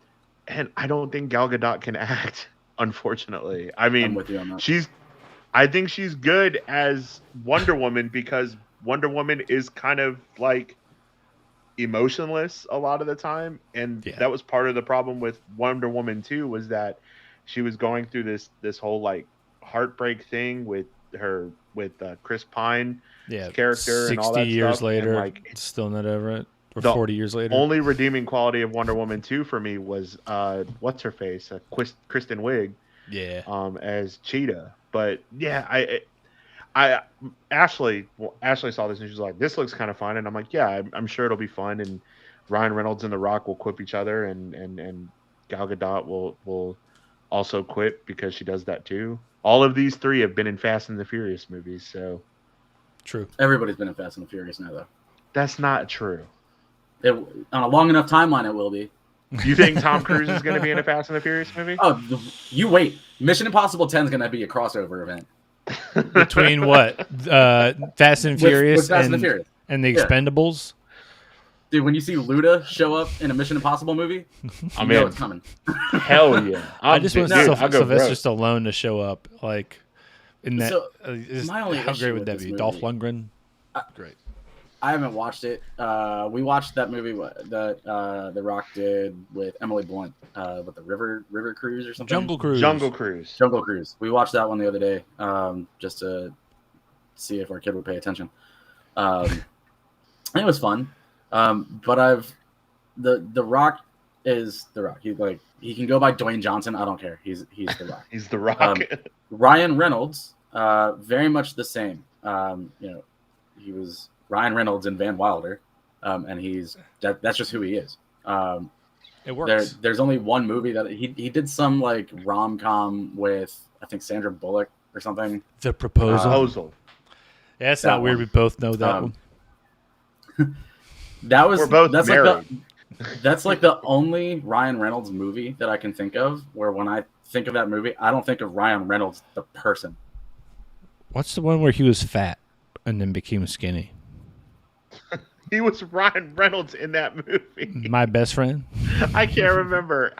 I don't think Gal Gadot can act, unfortunately. I mean, I'm with you on that. I think she's good as Wonder Woman because Wonder Woman is kind of like emotionless a lot of the time, and that was part of the problem with Wonder Woman 2 was that she was going through this whole like heartbreak thing with Chris Pine character and all that 60 years stuff. later, and, like, it's still not over it. Or 40 years later. Only redeeming quality of Wonder Woman 2 for me was what's her face, Kristen Wiig, as Cheetah. But yeah, Ashley saw this and she was like, "This looks kind of fun," and I'm like, "Yeah, I'm sure it'll be fun." And Ryan Reynolds and The Rock will quip each other, and Gal Gadot will also quip because she does that too. All of these three have been in Fast and the Furious movies, so true. Everybody's been in Fast and the Furious now, though. That's not true. On a long enough timeline, it will be. You think Tom Cruise is going to be in a Fast and the Furious movie? Oh, you wait. Mission Impossible 10 is going to be a crossover event. Between what? Fast and Furious, with Fast and the Furious. And the Expendables? Dude, when you see Luda show up in a Mission Impossible movie, you know it's coming. Hell yeah. I just want Sylvester Stallone to show up. Like, in that. So, how great would that be? Dolph Lundgren? Great. I haven't watched it. We watched that movie that The Rock did with Emily Blunt, with the River Cruise or something. Jungle Cruise. We watched that one the other day, just to see if our kid would pay attention. It was fun. But The Rock is The Rock. He can go by Dwayne Johnson. I don't care. He's The Rock. He's The Rock. Ryan Reynolds, very much the same. He was Ryan Reynolds and Van Wilder, and that's just who he is. It works. There's only one movie that he did some like rom-com with I think Sandra Bullock or something. The Proposal. Proposal. Yeah, it's that not weird. one. We both know that Um, one. That was We're both that's married. that's like the only Ryan Reynolds movie that I can think of where when I think of that movie, I don't think of Ryan Reynolds the person. What's the one where he was fat and then became skinny? He was Ryan Reynolds in that movie. My Best Friend. I can't remember.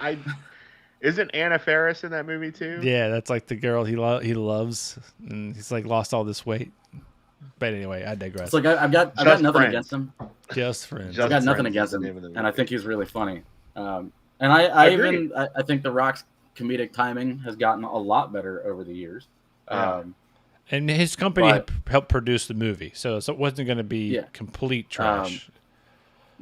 Isn't Anna Faris in that movie too? Yeah, that's like the girl he loves, and he's like lost all this weight. But anyway, I digress. It's like I've got nothing Friends. against him. Just Friends. Just I've got nothing Friends against is the him, name of the and I movie. think he's really funny. And I Agreed. think The Rock's comedic timing has gotten a lot better over the years. Yeah. And his company But- helped produce the movie, so it wasn't going to be Yeah. complete trash.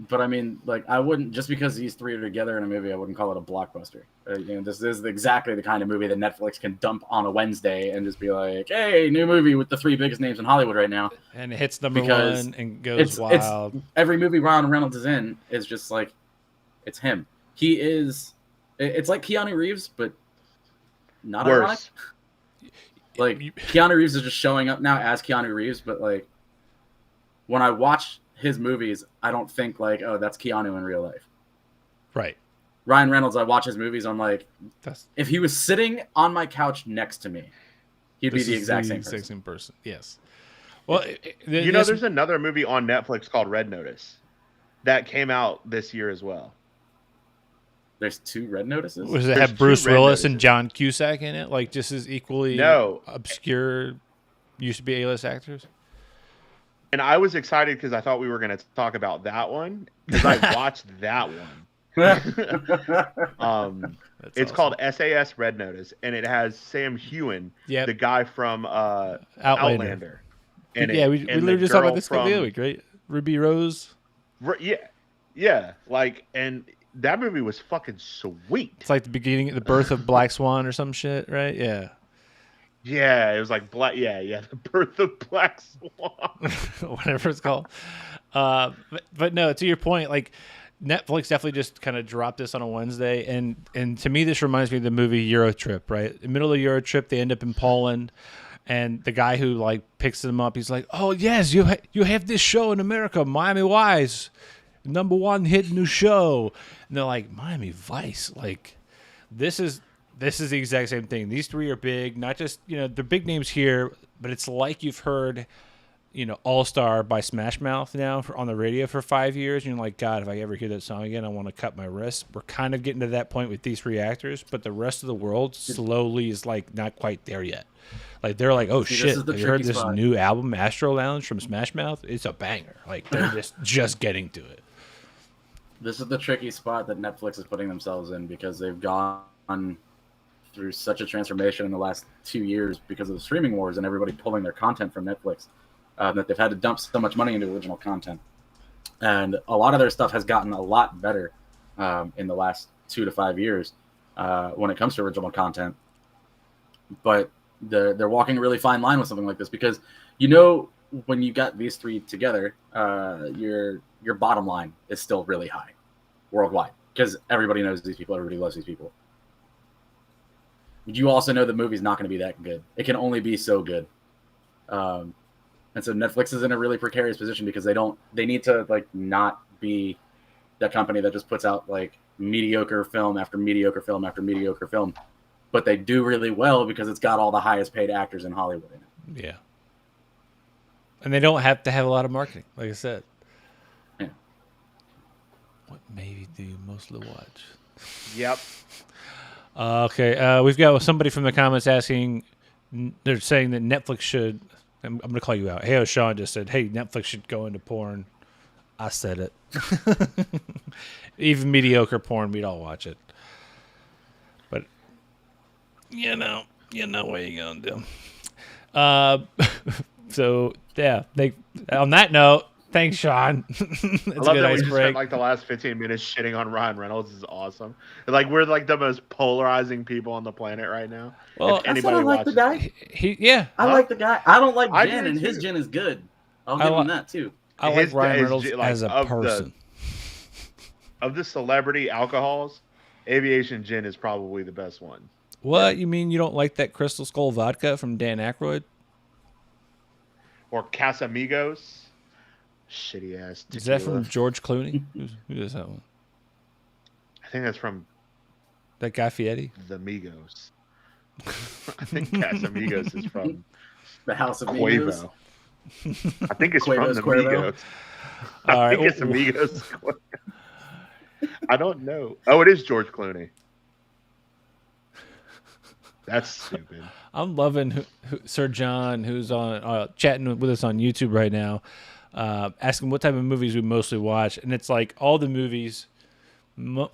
But I mean, like, I wouldn't just because these three are together in a movie, I wouldn't call it a blockbuster. This is exactly the kind of movie that Netflix can dump on a Wednesday and just be like, "Hey, new movie with the three biggest names in Hollywood right now." And it hits number Because one and goes It's wild. every movie Ryan Reynolds is in is just like, it's him. He is. It's like Keanu Reeves, but not ironic. Worse. Like Keanu Reeves is just showing up now as Keanu Reeves, but like when I watch his movies, I don't think like, oh, that's Keanu in real life. Right. Ryan Reynolds, I watch his movies, I'm like, That's if he was sitting on my couch next to me, he'd be this the is exact same person. person. Yes. Well, There's another movie on Netflix called Red Notice that came out this year as well. There's two Red Notices. was it There's have two Bruce Red Willis and Notices. John Cusack in it? Like just as equally No. obscure, used to be A-list actors. And I was excited because I thought we were going to talk about that one because I watched that one. That's It's awesome. called SAS Red Notice, and it has Sam Heughan, Yep. the guy from Outlander. Outlander. And Yeah, we and literally the just talked about girl this the other week, right? Ruby Rose. Yeah, like, and that movie was fucking sweet. It's like the beginning, the birth of Black Swan or some shit, right? Yeah. Yeah, it was like Black. Yeah, the birth of Black Swan. Whatever it's called. But no, to your point, like Netflix definitely just kind of dropped this on a Wednesday, and to me, this reminds me of the movie Euro Trip. Right, in the middle of Euro Trip, they end up in Poland, and the guy who like picks them up, he's like, "Oh yes, you have this show in America, Miami Vice, #1 hit new show," and they're like, "Miami Vice, like this is." This is the exact same thing. These three are big, not just, they're big names here, but it's like you've heard, All Star by Smash Mouth now on the radio for 5 years. And you're like, God, if I ever hear that song again, I want to cut my wrist. We're kind of getting to that point with these three actors, but the rest of the world slowly is like not quite there yet. Like they're like, oh See, this shit, is the have you heard tricky this spot. new album, Astro Lounge from Smash Mouth? It's a banger. Like they're just getting to it. This is the tricky spot that Netflix is putting themselves in because they've gone through such a transformation in the last 2 years because of the streaming wars and everybody pulling their content from Netflix that they've had to dump so much money into original content. And a lot of their stuff has gotten a lot better in the last 2 to 5 years when it comes to original content. But they're walking a really fine line with something like this because, when you got these three together, your bottom line is still really high worldwide because everybody knows these people, everybody loves these people. You also know the movie's not going to be that good. It can only be so good. And so Netflix is in a really precarious position because they need to like not be that company that just puts out like mediocre film after mediocre film after mediocre film. But they do really well because it's got all the highest paid actors in Hollywood in it. Yeah. And they don't have to have a lot of marketing, like I said. Yeah. What movie do you mostly watch? Yep. Okay, we've got somebody from the comments asking. They're saying that Netflix should. I'm going to call you out. Hey, Sean just said, "Hey, Netflix should go into porn." I said it. Even mediocre porn, we'd all watch it. But what you gonna do? So yeah. On that note. Thanks, Sean. That's I love that we just break. spent like the last 15 minutes shitting on Ryan Reynolds. This is awesome. Like we're like the most polarizing people on the planet right now. Well, If I said I like the watches- guy. Yeah. I like the guy. I don't like I Jen, do and his too. Jen is good. I'll I give him li- that too. I like His Ryan is Reynolds like, as a of the- person. of the celebrity alcohols, Aviation Gin is probably the best one. What? You mean you don't like that Crystal Skull vodka from Dan Aykroyd? Or Casamigos. Shitty ass tequila. Is that from George Clooney? Who is that one? I think that's from That Guy Fieri? the Migos. I think Casamigos is from The House of Migos. Quavo. I think it's Quavo's from the Quavo. Migos. All I right. think it's the Migos. I don't know. Oh, it is George Clooney. That's stupid. I'm loving Sir John, who's on chatting with us on YouTube right now, asking what type of movies we mostly watch, and it's like all the movies. You know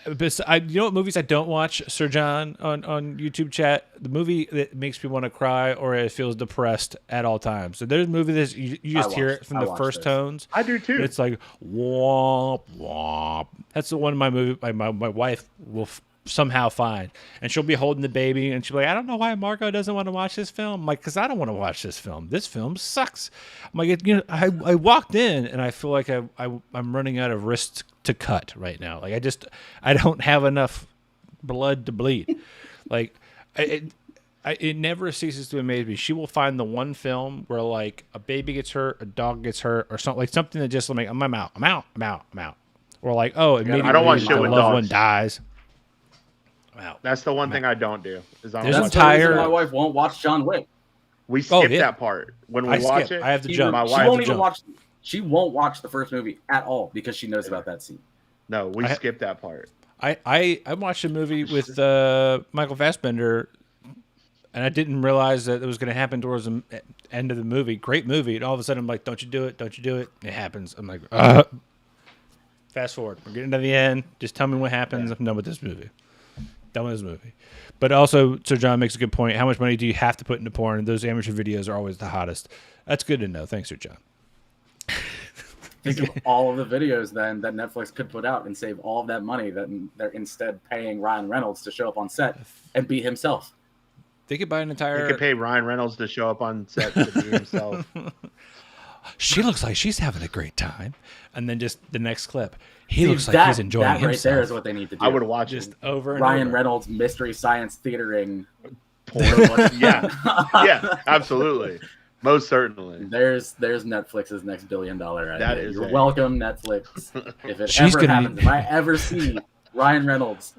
what movies I don't watch, Sir John, on YouTube chat? The movie that makes me want to cry or it feels depressed at all times. So there's a movie that you just hear it from the first tones. I do too. It's like womp womp. That's the one my wife will somehow find, and she'll be holding the baby, and she'll be like, I don't know why Marco doesn't want to watch this film. I'm like, because I don't want to watch this film. This film sucks. I'm like, I walked in and I feel like I'm running out of wrists to cut right now. Like I don't have enough blood to bleed. Like it never ceases to amaze me. She will find the one film where like a baby gets hurt, a dog gets hurt, or something that just like I'm out. Or like, oh, immediately I don't want shit the with loved dogs. one dies. Out. That's the one thing I don't do. Is I don't There's watch That's the reason entire- my wife won't watch John Wick. We skip yeah. that part when we I watch skip. it. I have to She jump. My she wife won't to even jump. watch. She won't watch the first movie at all because she knows about that scene. No, we I- skip that part. I watched a movie with Michael Fassbender, and I didn't realize that it was going to happen towards the end of the movie. Great movie, and all of a sudden I'm like, "Don't you do it? Don't you do it?" It happens. I'm like, Fast forward. We're getting to the end. Just tell me what happens. I'm done with this movie. Done with this movie. But also, Sir John makes a good point. How much money do you have to put into porn? And those amateur videos are always the hottest. That's good to know. Thanks, Sir John. Think of all of the videos then that Netflix could put out and save all of that money that they're instead paying Ryan Reynolds to show up on set and be himself. They could buy an entire. You could pay Ryan Reynolds to show up on set to be himself. She looks like she's having a great time. And then just the next clip. He looks like that, he's enjoying that himself. right there is what they need to do. I would watch Just it. over and Ryan over. Reynolds mystery science theatering. Yeah, yeah, absolutely, most certainly. There's Netflix's next $1 billion idea. That is You're it. welcome, Netflix. If it She's ever gonna happens, if I ever see Ryan Reynolds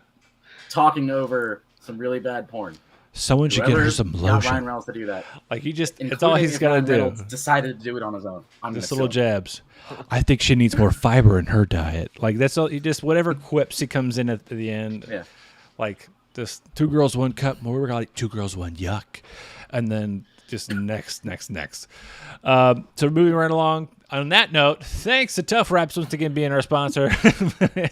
talking over some really bad porn, Someone should get whoever her some got Ryan lotion. Reynolds to do that. Like he just, it's including all he's if got to Ryan do. Reynolds decided to do it on his own. I'm Just gonna little sue him. jabs. I think she needs more fiber in her diet. Like that's all. He just whatever quips he comes in at the end. Yeah. Like this 2 girls 1 cup. More like 2 girls 1 yuck, and then just next. So we're moving right along. On that note, thanks to Tough Wraps once again being our sponsor.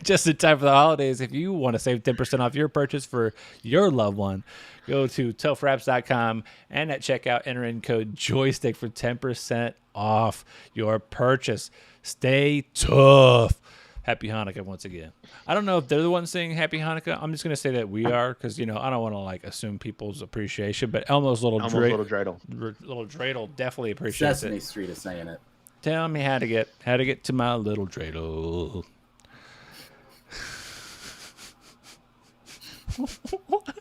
Just in time for the holidays. If you want to save 10% off your purchase for your loved one, go to toughwraps.com and at checkout enter in code Joystick for 10% off your purchase. Stay tough. Happy Hanukkah once again. I don't know if they're the ones saying Happy Hanukkah. I'm just going to say that we are because, I don't want to like assume people's appreciation, but Elmo's little Dreidel. little dreidel definitely appreciates Sesame it. Street is saying it. Tell me how to get to my little dreidel. What?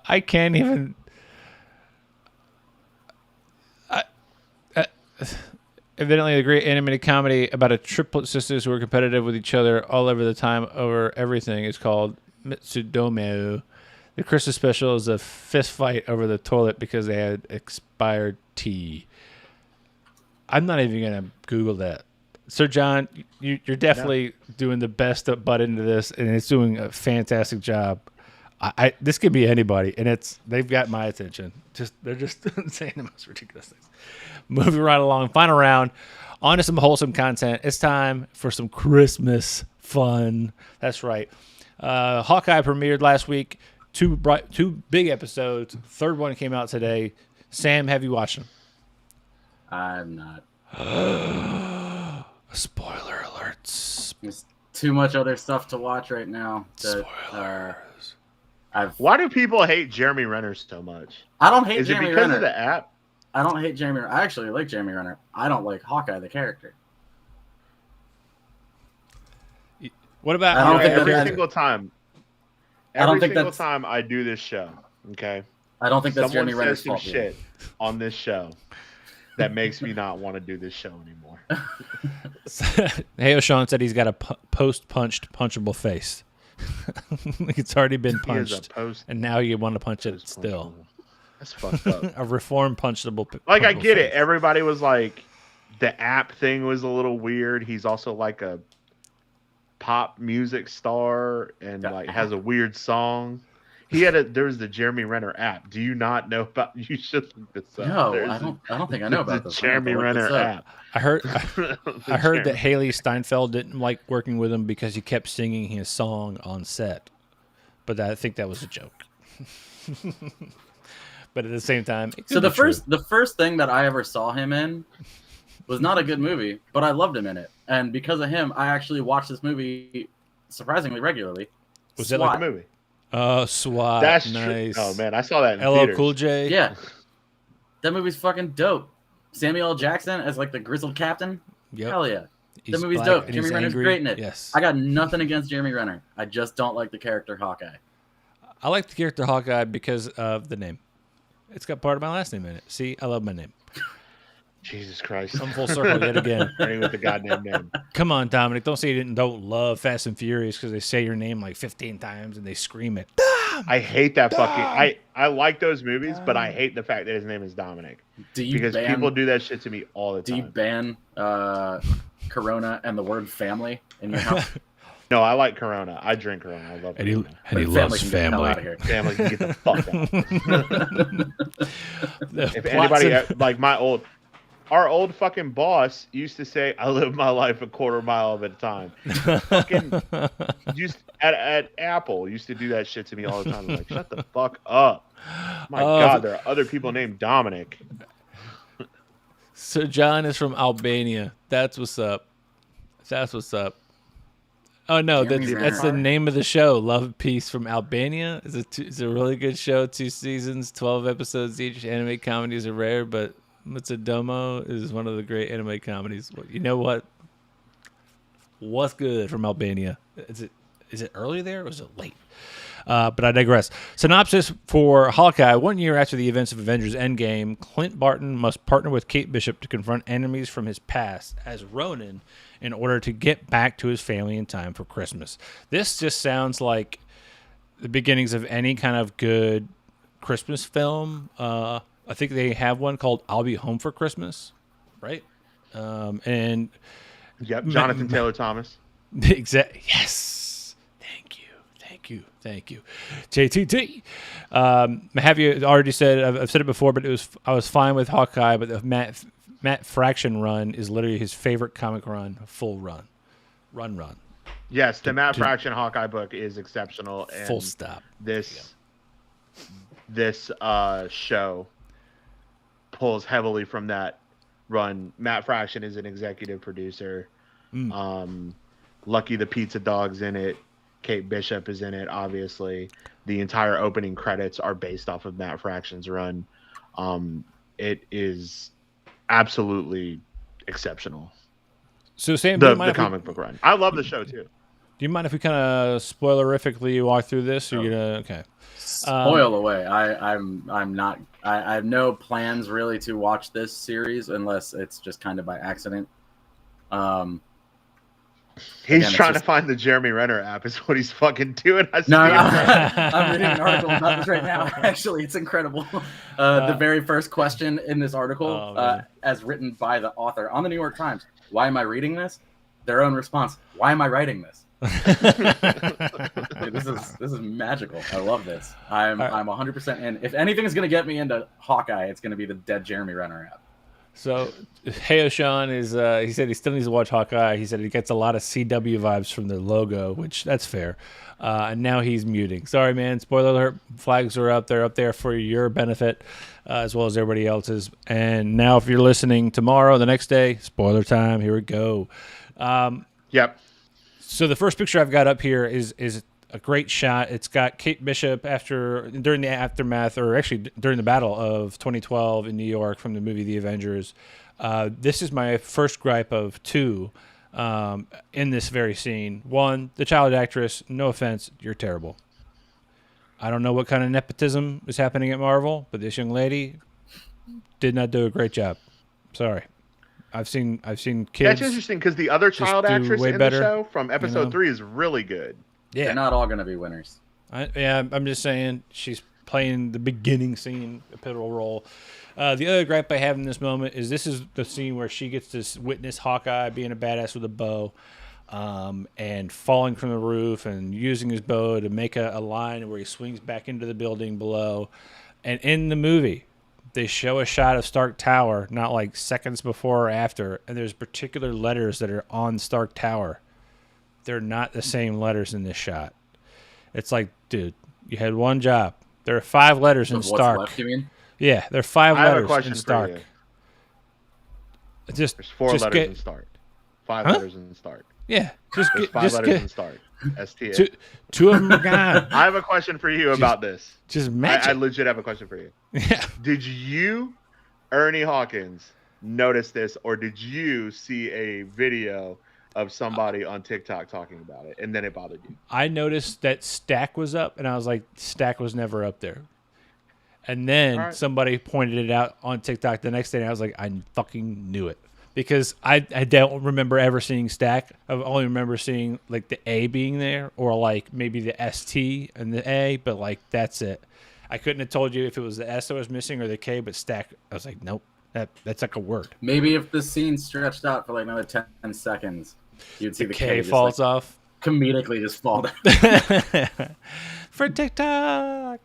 I can't even. Evidently, a great animated comedy about a triplet sisters who are competitive with each other all over the time over everything is called Mitsudomo. The Christmas special is a fist fight over the toilet because they had expired tea. I'm not even going to Google that. Sir John, you're definitely doing the best to butt into this, and it's doing a fantastic job. This could be anybody, and they've got my attention. They're just saying the most ridiculous things. Moving right along, final round. On to some wholesome content. It's time for some Christmas fun. That's right. Hawkeye premiered last week. Two big episodes. Third one came out today. Sam, have you watched them? I'm not. Spoiler alerts. There's too much other stuff to watch right now. Spoilers. Why do people hate Jeremy Renner so much? I don't hate Is it Jeremy because Renner. of the app? I don't hate Jeremy. I actually like Jeremy Renner. I don't like Hawkeye the character. What about I don't think every that- single time Every think single that's- time I do this show, okay, I don't think that's someone Jeremy Renner's says some fault. shit on this show that makes me not want to do this show anymore. Hey, O'Shawn said he's got a post-punched punchable face. It's already been He is a punched, post. and now you want to punch it still. That's fucked up. A reformed punchable. Like, I punchable get it. face. Everybody was like, the app thing was a little weird. He's also like a pop music star and like has a weird song. There's the Jeremy Renner app. Do you not know about? You should look this up. No, There's I don't think I know about the this. Jeremy Renner app. I heard Jeremy- that Haley Steinfeld didn't like working with him because he kept singing his song on set, but I think that was a joke. But at the same time, it So could be true. the first thing that I ever saw him in was not a good movie, but I loved him in it, and because of him, I actually watched this movie surprisingly regularly. Was that Like SWAT. the movie. SWAT. That's nice. true. Oh man, I saw that in LL theaters. Cool J. Yeah, that movie's fucking dope. Samuel L. Jackson as like the grizzled captain. Yep. Hell yeah. He's That movie's black dope. and Jeremy he's Renner's angry. great in it. Yes. I got nothing against Jeremy Renner. I just don't like the character Hawkeye. I like the character Hawkeye because of the name. It's got part of my last name in it. See, I love my name. Jesus Christ. I'm full circle yet again. Starting with the goddamn name. Come on, Dominic. Don't say you don't love Fast and Furious because they say your name like 15 times and they scream it. I hate that fucking. I like those movies, but I hate the fact that his name is Dominic Do you because ban, people do that shit to me all the do you time. ban Corona and the word family in your house? No, I like Corona. I drink Corona. I love And he, Corona. and he But loves can get the hell family. out of here. Family can get the fuck out. The If plots anybody of- like our old fucking boss used to say, "I live my life a quarter mile at a time." Fucking used at Apple used to do that shit to me all the time. I'm like, shut the fuck up. My God, there are other people named Dominic. So John is from Albania. That's what's up. That's what's up. Oh no, Jeremy that's the Renner. name of the show. Love and Peace from Albania. It's a really good show. 2 seasons, 12 episodes each. Anime comedies are rare, but Mitsudomo is one of the great anime comedies. You know what? What's good from Albania? Is it early there or is it late? But I digress. Synopsis for Hawkeye. 1 year after the events of Avengers Endgame, Clint Barton must partner with Kate Bishop to confront enemies from his past as Ronin in order to get back to his family in time for Christmas. This just sounds like the beginnings of any kind of good Christmas film. I think they have one called I'll Be Home for Christmas, right? And Yep, Jonathan Taylor Thomas. Yes. Thank you. JTT. Have you already said? I've said it before, but I was fine with Hawkeye, but the Matt Fraction run is literally his favorite comic run, full run. Yes, the Matt Fraction Hawkeye book is exceptional. And Full stop. This show pulls heavily from that run. Matt Fraction is an executive producer. Lucky the Pizza Dog's in it. Kate Bishop is in it, obviously. The entire opening credits are based off of Matt Fraction's run. It is absolutely exceptional. So Sam, do you The mind comic book run. I love the show too. Do you mind if we kind of spoilerifically walk through this? Or you gonna okay? Spoil away. I'm not. I have no plans really to watch this series unless it's just kind of by accident. He's Again, trying it's to find the Jeremy Renner app. Is what he's fucking doing. I see No, it. I'm reading an article about this right now. Actually, it's incredible. The very first question in this article, man. as written by the author on the New York Times, why am I reading this? Their own response, why am I writing this? Dude, this is magical. I love this. I'm 100% in. If anything is going to get me into Hawkeye, it's going to be the dead Jeremy Renner app. So, Hey O'Shawn is, he said he still needs to watch Hawkeye. He said he gets a lot of CW vibes from their logo, which that's fair. And now he's muting. Sorry, man. Spoiler alert. Flags are up. They're up there for your benefit, as well as everybody else's. And now if you're listening tomorrow, the next day, spoiler time. Here we go. Yep. So the first picture I've got up here is a great shot. It's got Kate Bishop during the aftermath, or actually during the battle of 2012 in New York from the movie The Avengers. This is my first gripe of two in this very scene. One, the child actress. No offense, you're terrible. I don't know what kind of nepotism is happening at Marvel, but this young lady did not do a great job. Sorry. I've seen kids. That's interesting because the other child do actress way in better, the show from episode know? 3 is really good. Yeah. They're not all going to be winners. I'm just saying she's playing the beginning scene, a pivotal role. The other gripe I have in this moment is this is the scene where she gets to witness Hawkeye being a badass with a bow, and falling from the roof and using his bow to make a line where he swings back into the building below. And in the movie, they show a shot of Stark Tower, not like seconds before or after, and there's particular letters that are on Stark Tower. They're not the same letters in this shot. It's like, dude, you had one job. There are 5 letters in Stark. What's left, you mean? Yeah, there are 5 I have a letters question in for Stark. you. There's 4 letters in Stark. 5 letters in Stark. Yeah, just There's get 5 just letters get in Stark. STA. two of them are gone. I have a question for you about this. Just match I it. legit have a question for you. Yeah. Did you, Ernie Hawkins, notice this, or did you see a video of somebody on TikTok talking about it, and then it bothered you? I noticed that Stack was up, and I was like, Stack was never up there. And then somebody pointed it out on TikTok the next day, and I was like, I fucking knew it. Because I don't remember ever seeing Stack. I only remember seeing, like, the A being there, or, like, maybe the ST and the A, but, like, that's it. I couldn't have told you if it was the S that was missing or the K, but Stack, I was like, nope, that's like a word. Maybe if the scene stretched out for like another 10 seconds, you'd see the K just, falls like, off. comedically just fall down. For TikTok.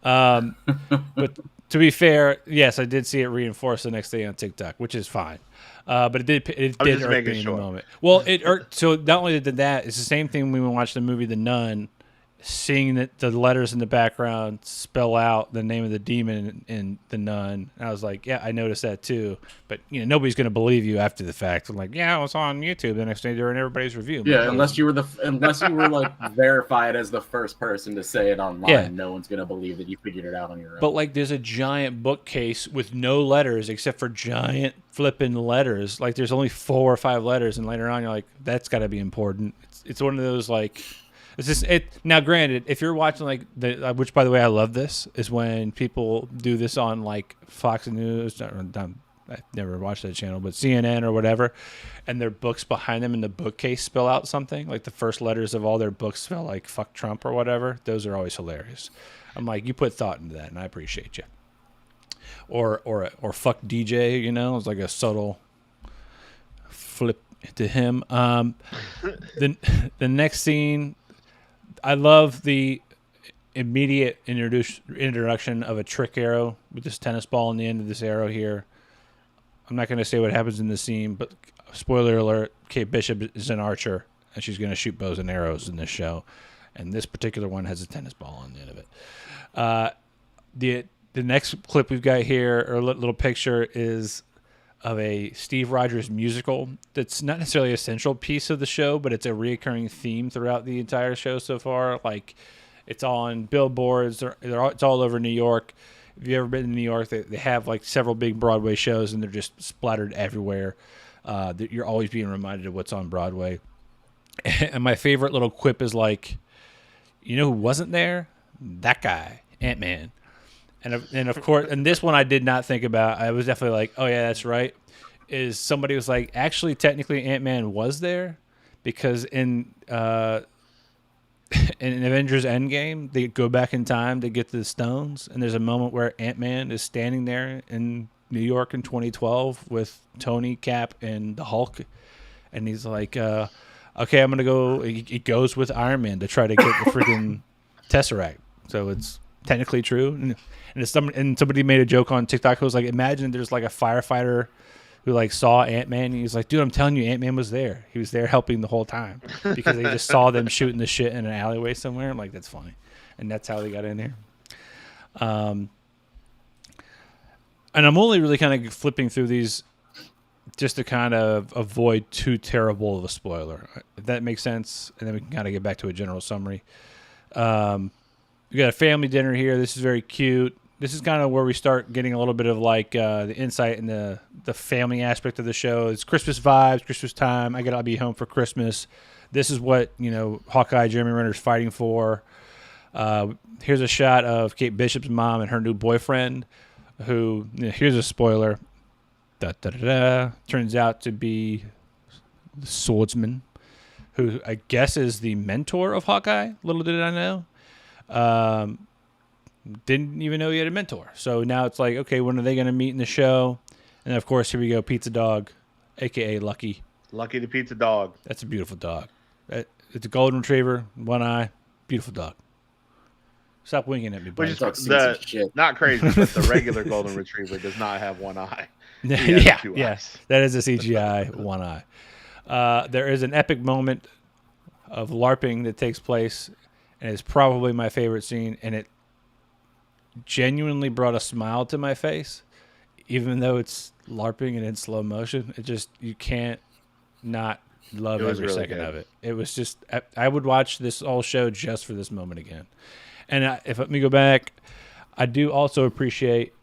But to be fair, yes, I did see it reinforced the next day on TikTok, which is fine. But it did irk me in the moment. Well, it irked. So not only did that, it's the same thing when we watched the movie The Nun, seeing that the letters in the background spell out the name of the demon in The Nun. I was like, yeah, I noticed that too. But nobody's going to believe you after the fact. I'm like, yeah, it was on YouTube the next day during everybody's review. Yeah, unless you were like verified as the first person to say it online, Yeah. No one's gonna believe that you figured it out on your own. But like, there's a giant bookcase with no letters except for giant flipping letters. Like, there's only 4 or 5 letters, and later on you're like, that's got to be important. It's one of those like. It's just it. Now, granted, if you're watching like which by the way I love this, is when people do this on like Fox News. I've never watched that channel, but CNN or whatever, and their books behind them in the bookcase spell out something like the first letters of all their books spell like "fuck Trump" or whatever. Those are always hilarious. I'm like, you put thought into that, and I appreciate you. Or fuck DJ. It's like a subtle flip to him. The next scene. I love the immediate introduction of a trick arrow with this tennis ball on the end of this arrow here. I'm not going to say what happens in the scene, but spoiler alert, Kate Bishop is an archer, and she's going to shoot bows and arrows in this show. And this particular one has a tennis ball on the end of it. The next clip we've got here, or little picture, is of a Steve Rogers musical that's not necessarily a central piece of the show, but it's a reoccurring theme throughout the entire show so far. Like, it's on billboards. It's all over New York. If you've ever been to New York, they have like several big Broadway shows, and they're just splattered everywhere. You're always being reminded of what's on Broadway. And my favorite little quip is like, who wasn't there? That guy, Ant-Man. And of course, and this one I did not think about. I was definitely like, oh yeah, that's right. Is somebody was like, actually, technically, Ant-Man was there, because in Avengers Endgame, they go back in time to get the stones, and there's a moment where Ant-Man is standing there in New York in 2012 with Tony, Cap, and the Hulk, and he's like, okay, I'm gonna go. He goes with Iron Man to try to get the freaking Tesseract. So it's technically true. And somebody made a joke on TikTok who was like, imagine there's like a firefighter who like saw Ant-Man, and he's like, dude, I'm telling you, Ant-Man was there. He was there helping the whole time because they just saw them shooting the shit in an alleyway somewhere. I'm like, that's funny. And that's how they got in there. And I'm only really kind of flipping through these just to kind of avoid too terrible of a spoiler, if that makes sense. And then we can kind of get back to a general summary. We got a family dinner here. This is very cute. This is kind of where we start getting a little bit of like the insight in the family aspect of the show. It's Christmas vibes, Christmas time. I gotta be home for Christmas. This is what Hawkeye, Jeremy Renner's fighting for. Here's a shot of Kate Bishop's mom and her new boyfriend, who, here's a spoiler, turns out to be the swordsman, who I guess is the mentor of Hawkeye. Little did I know. Didn't even know he had a mentor. So now it's like, okay, when are they going to meet in the show? And of course, here we go, Pizza Dog, a.k.a. Lucky. Lucky the pizza dog. That's a beautiful dog. It's a golden retriever, one eye, beautiful dog. Stop winking at me, buddy. Which is not crazy, but the regular golden retriever does not have one eye. Yes, that is a CGI one eye. There is an epic moment of LARPing that takes place, and it's probably my favorite scene, and it genuinely brought a smile to my face, even though it's LARPing and in slow motion. It just, you can't not love every second of it. It was just, I would watch this whole show just for this moment again. And if let me go back, I do also appreciate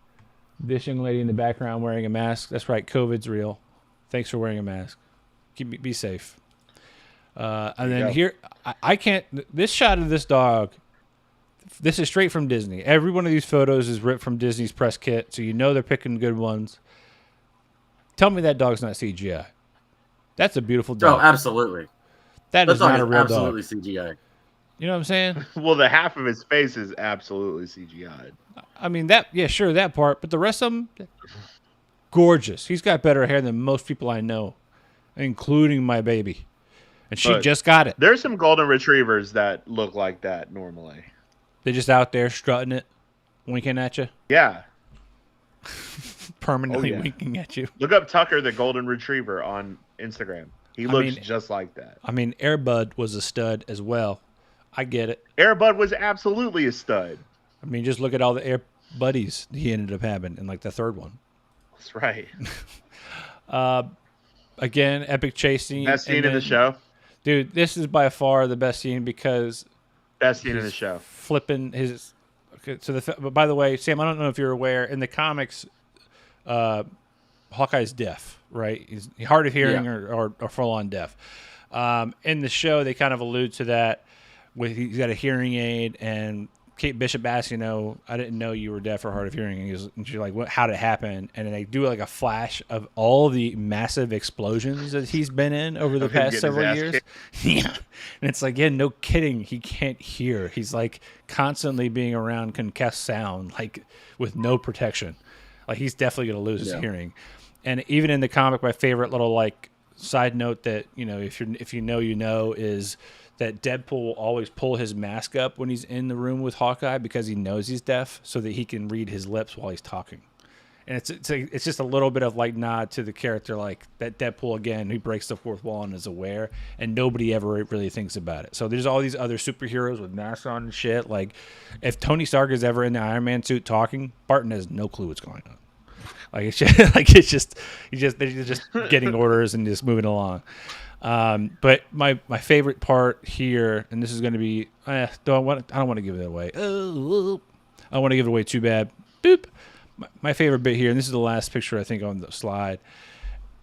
this young lady in the background wearing a mask. That's right, COVID's real. Thanks for wearing a mask. Be safe. And then here, I can't. This shot of this dog, this is straight from Disney. Every one of these photos is ripped from Disney's press kit, so you know they're picking good ones. Tell me that dog's not CGI. That's a beautiful dog. Oh, absolutely. That is not a real absolutely dog. CGI. You know what I'm saying? Well, the half of his face is absolutely CGI'd. I mean, sure, that part, but the rest of him, gorgeous. He's got better hair than most people I know, including my baby. And she just got it. There's some golden retrievers that look like that normally. They're just out there strutting it, winking at you. Yeah. Permanently winking at you. Look up Tucker the golden retriever on Instagram. He looks just like that. I mean, Air Bud was a stud as well. I get it. Air Bud was absolutely a stud. I mean, just look at all the Air Buddies he ended up having in like the third one. That's right. Again, epic chase scene. Best scene in the show. Dude, this is by far the best scene because best scene in the show. Flipping his. Okay, so but by the way, Sam, I don't know if you're aware. In the comics, Hawkeye's deaf, right? He's hard of hearing or full on deaf. In the show, they kind of allude to that. He's got a hearing aid, and Kate Bishop asks, I didn't know you were deaf or hard of hearing. And she's like, how'd it happen? And then they do like a flash of all the massive explosions that he's been in over the past several years. Yeah. And it's like, no kidding. He can't hear. He's like constantly being around concussed sound, like with no protection. Like he's definitely going to lose his hearing. And even in the comic, my favorite little like side note that, if you know, is that Deadpool will always pull his mask up when he's in the room with Hawkeye because he knows he's deaf, so that he can read his lips while he's talking. And it's just a little bit of like nod to the character, like that Deadpool again, he breaks the fourth wall and is aware, and nobody ever really thinks about it. So there's all these other superheroes with masks on and shit. Like if Tony Stark is ever in the Iron Man suit talking, Barton has no clue what's going on. Like they're just getting orders and just moving along. But my favorite part here, and this is going to be, I don't want to give it away. I don't want to give it away too bad. Boop. My favorite bit here, and this is the last picture I think on the slide,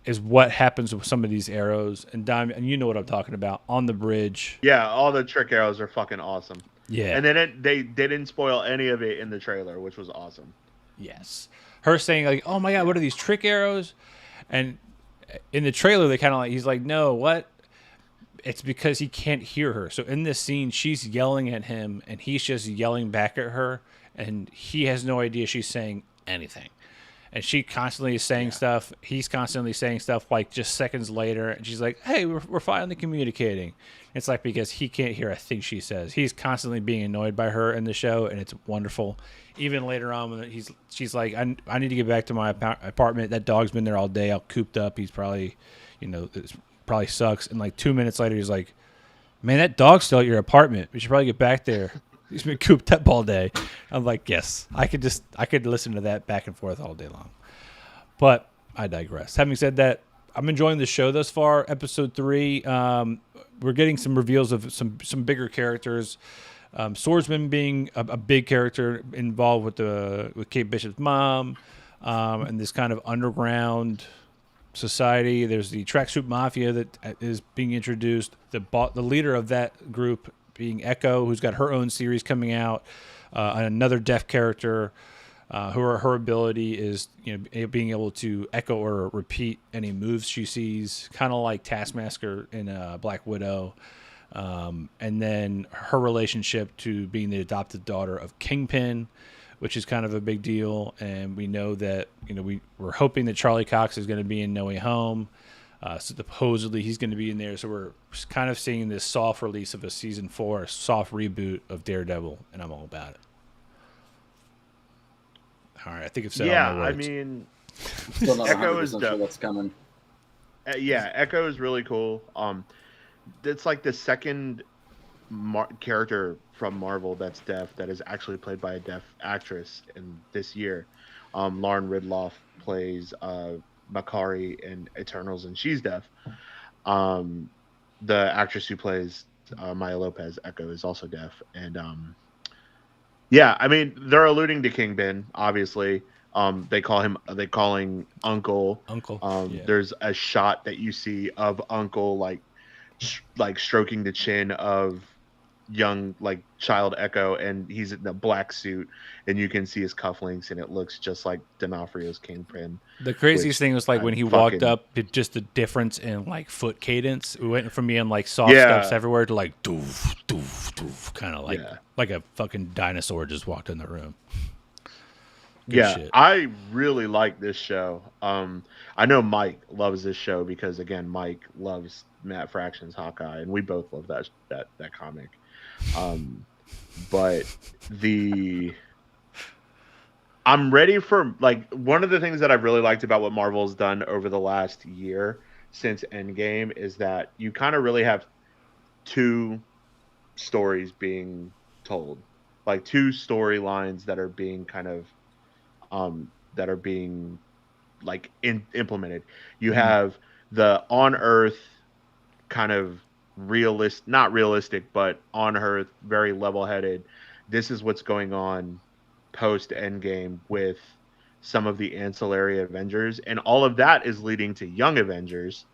is what happens with some of these arrows. And Dime, and you know what I'm talking about, on the bridge. Yeah, all the trick arrows are fucking awesome. Yeah. And then they didn't spoil any of it in the trailer, which was awesome. Yes. Her saying like, oh my God, what are these trick arrows? And in the trailer, they kind of he's like, no, what? It's because he can't hear her. So in this scene, she's yelling at him, and he's just yelling back at her, and he has no idea she's saying anything. And she constantly is saying stuff. He's constantly saying stuff like just seconds later, and she's like, hey, we're finally communicating. It's like because he can't hear a thing she says. He's constantly being annoyed by her in the show, and it's wonderful. Even later on, when she's like, I need to get back to my apartment. That dog's been there all day, all cooped up. He's probably, it probably sucks. And like 2 minutes later, he's like, man, that dog's still at your apartment. We should probably get back there. He's been cooped up all day. I'm like, yes, I could listen to that back and forth all day long. But I digress. Having said that, I'm enjoying the show thus far. Episode 3, we're getting some reveals of some bigger characters. Swordsman being a big character involved with Kate Bishop's mom, and this kind of underground society. There's the tracksuit mafia that is being introduced. The leader of that group being Echo, who's got her own series coming out, another deaf character. Her ability is being able to echo or repeat any moves she sees, kind of like Taskmaster in Black Widow. And then her relationship to being the adopted daughter of Kingpin, which is kind of a big deal. And we know that we're hoping that Charlie Cox is going to be in No Way Home. So supposedly he's going to be in there. So we're kind of seeing this soft release of a season 4, a soft reboot of Daredevil, and I'm all about it. All right, I think I've said all my words. I mean, Still not Echo is 100% dope. sure what's coming. Echo is really cool. It's like the second character from Marvel that's deaf that is actually played by a deaf actress in this year. Lauren Ridloff plays Makari in Eternals, and she's deaf. The actress who plays Maya Lopez, Echo, is also deaf. And I mean, they're alluding to Kingpin, obviously. They calling Uncle. There's a shot that you see of Uncle like stroking the chin of young child Echo, and he's in a black suit, and you can see his cufflinks, and it looks just like D'Onofrio's Kingpin. The craziest thing was when he walked up, just the difference in foot cadence. We went from being soft steps everywhere to doof doof doof, kind of like a fucking dinosaur just walked in the room. Good shit. I really like this show. I know Mike loves this show because again, Mike loves Matt Fraction's Hawkeye, and we both love that comic. But I'm ready for one of the things that I've really liked about what Marvel's done over the last year since Endgame is that you kind of really have two stories being told, two storylines that are being kind of implemented. You have the on Earth kind of not realistic, but on Earth, very level-headed. This is what's going on post Endgame with some of the ancillary Avengers, and all of that is leading to Young Avengers,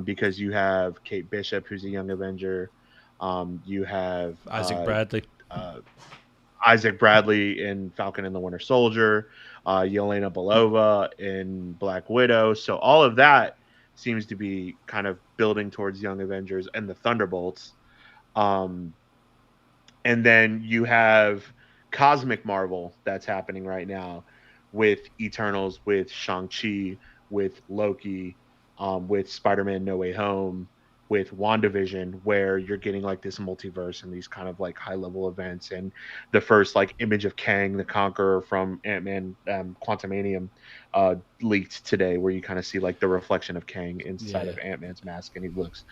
because you have Kate Bishop, who's a Young Avenger. You have Isaac Bradley in Falcon and the Winter Soldier, Yelena Belova in Black Widow. So all of that seems to be kind of building towards Young Avengers and the Thunderbolts. And then you have Cosmic Marvel that's happening right now with Eternals, with Shang-Chi, with Loki, with Spider-Man No Way Home, with WandaVision, where you're getting this multiverse and these kind of high-level events. And the first image of Kang the Conqueror from Ant-Man Quantumanium leaked today, where you kind of see the reflection of Kang inside of Ant-Man's mask, and he looks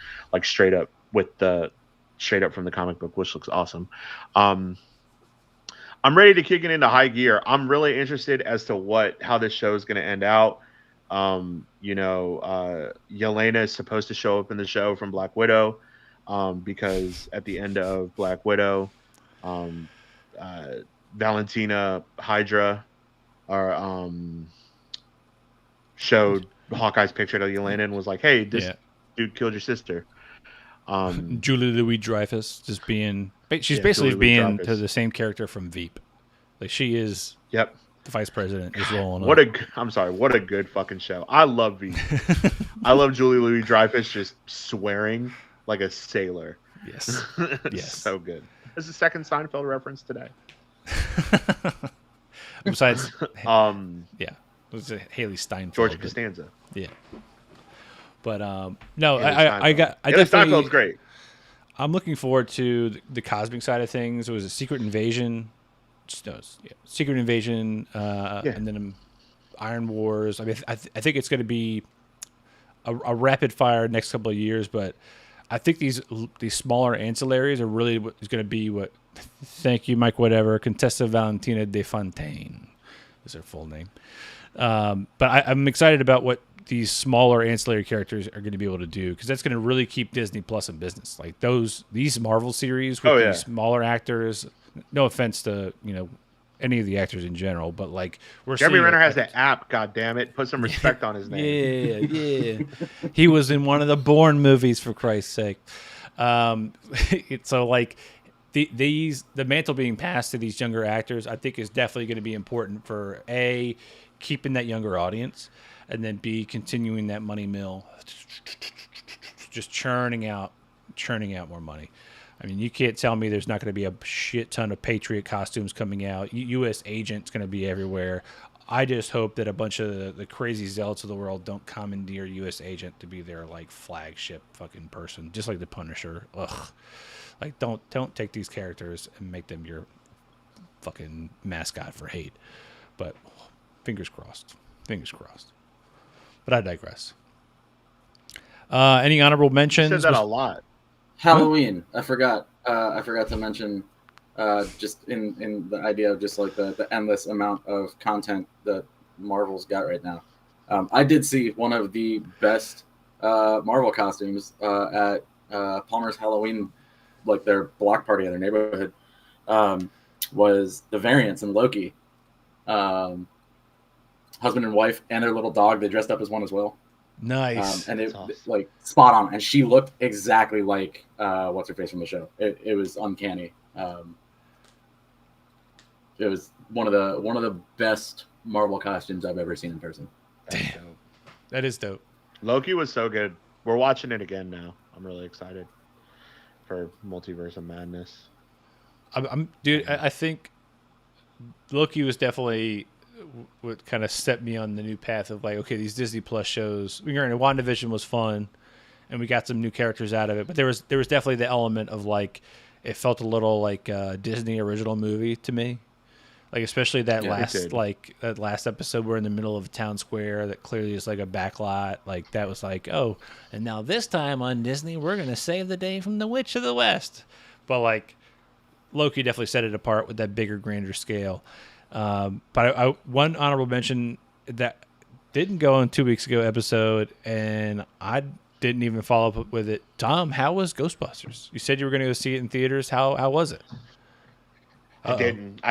straight up from the comic book, which looks awesome. I'm ready to kick it into high gear. I'm really interested as to how this show is going to end out. Yelena is supposed to show up in the show from Black Widow, because at the end of Black Widow, Valentina Hydra showed Hawkeye's picture to Yelena and was like, "Hey, this dude killed your sister." Julie Louis-Dreyfus she's basically being to the same character from Veep. She is. Yep. The vice president is rolling on. What a good fucking show. I love Veep. I love Julie Louis-Dreyfus just swearing like a sailor. Yes. Yes. So good. This is the second Seinfeld reference today. Besides, it was Haley Steinfeld. George Costanza. Yeah. But no, I definitely. Steinfeld's great. I'm looking forward to the cosmic side of things. It was a Secret Invasion. Secret Invasion, and then Iron Wars. I mean, I think it's going to be a rapid fire next couple of years, but I think these smaller ancillaries are really is going to be what. Thank you, Mike. Whatever. Contessa Valentina de Fontaine is her full name. But I'm excited about what these smaller ancillary characters are going to be able to do, because that's going to really keep Disney Plus in business. These Marvel series with these smaller actors. No offense to any of the actors in general, but Jeremy Renner has that app. God damn it! Put some respect on his name. Yeah. He was in one of the Bourne movies, for Christ's sake. So like the mantle being passed to these younger actors, I think is definitely going to be important for A, keeping that younger audience, and then B, continuing that money mill, just churning out more money. I mean, you can't tell me there's not going to be a shit ton of Patriot costumes coming out. U.S. Agent's going to be everywhere. I just hope that a bunch of the crazy zealots of the world don't commandeer U.S. Agent to be their like flagship fucking person, just like the Punisher. Ugh, like don't take these characters and make them your fucking mascot for hate. But fingers crossed. But I digress. Any honorable mentions? You said that a lot. Halloween. I forgot to mention just in the idea of just like the endless amount of content that Marvel's got right now. I did see one of the best Marvel costumes at Palmer's Halloween, like their block party in their neighborhood, was the variants in Loki. Husband and wife and their little dog, they dressed up as one as well. Nice. And it awesome. like spot on, and she looked exactly like what's her face from the show. It was uncanny. It was one of the best Marvel costumes I've ever seen in person. Damn, that is dope. Loki was so good. We're watching it again now. I'm really excited for Multiverse of Madness. Dude, I think Loki was definitely what kind of set me on the new path of like, okay, these Disney Plus shows. Granted, WandaVision was fun, and we got some new characters out of it, but there was definitely the element of like, it felt a little like a Disney original movie to me. Like especially that last episode, we're in the middle of a town square that clearly is like a backlot. Like that was like, oh, and now this time on Disney, we're gonna save the day from the Witch of the West. But like Loki definitely set it apart with that bigger, grander scale. But I one honorable mention that didn't go on 2 weeks ago episode, and I didn't even follow up with it. Tom, how was Ghostbusters? You said you were going to go see it in theaters. How was it? I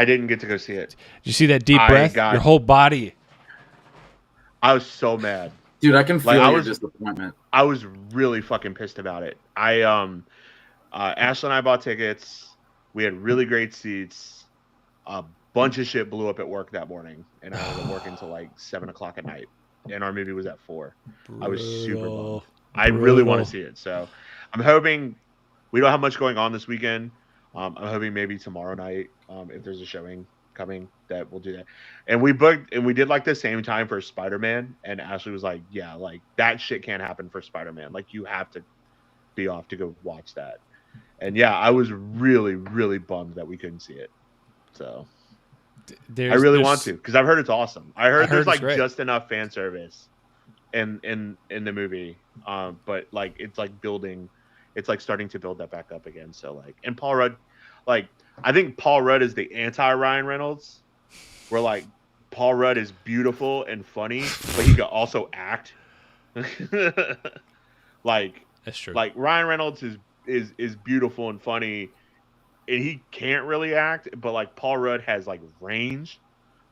didn't get to go see it. Did you see that deep breath? Your whole body. I was so mad. Dude, I can feel your disappointment. I was really fucking pissed about it. Ashley and I bought tickets. We had really great seats. A bunch of shit blew up at work that morning, and I was working until like 7:00 at night. And our movie was at 4. I was super bummed. I really want to see it, so I'm hoping we don't have much going on this weekend. I'm hoping maybe tomorrow night, if there's a showing coming, that we'll do that. And we booked, and we did like the same time for Spider-Man, and Ashley was like, "Yeah, like that shit can't happen for Spider-Man. Like you have to be off to go watch that." And yeah, I was really, really bummed that we couldn't see it. So I really want to, because I've heard it's awesome. I heard there's like just enough fan service in the movie, but like it's like building, it's like starting to build that back up again. So like, and Paul Rudd, like I think Paul Rudd is the anti Ryan Reynolds, where like Paul Rudd is beautiful and funny, but he can also act. Like that's true. Like Ryan Reynolds is beautiful and funny, and he can't really act, but like Paul Rudd has like range,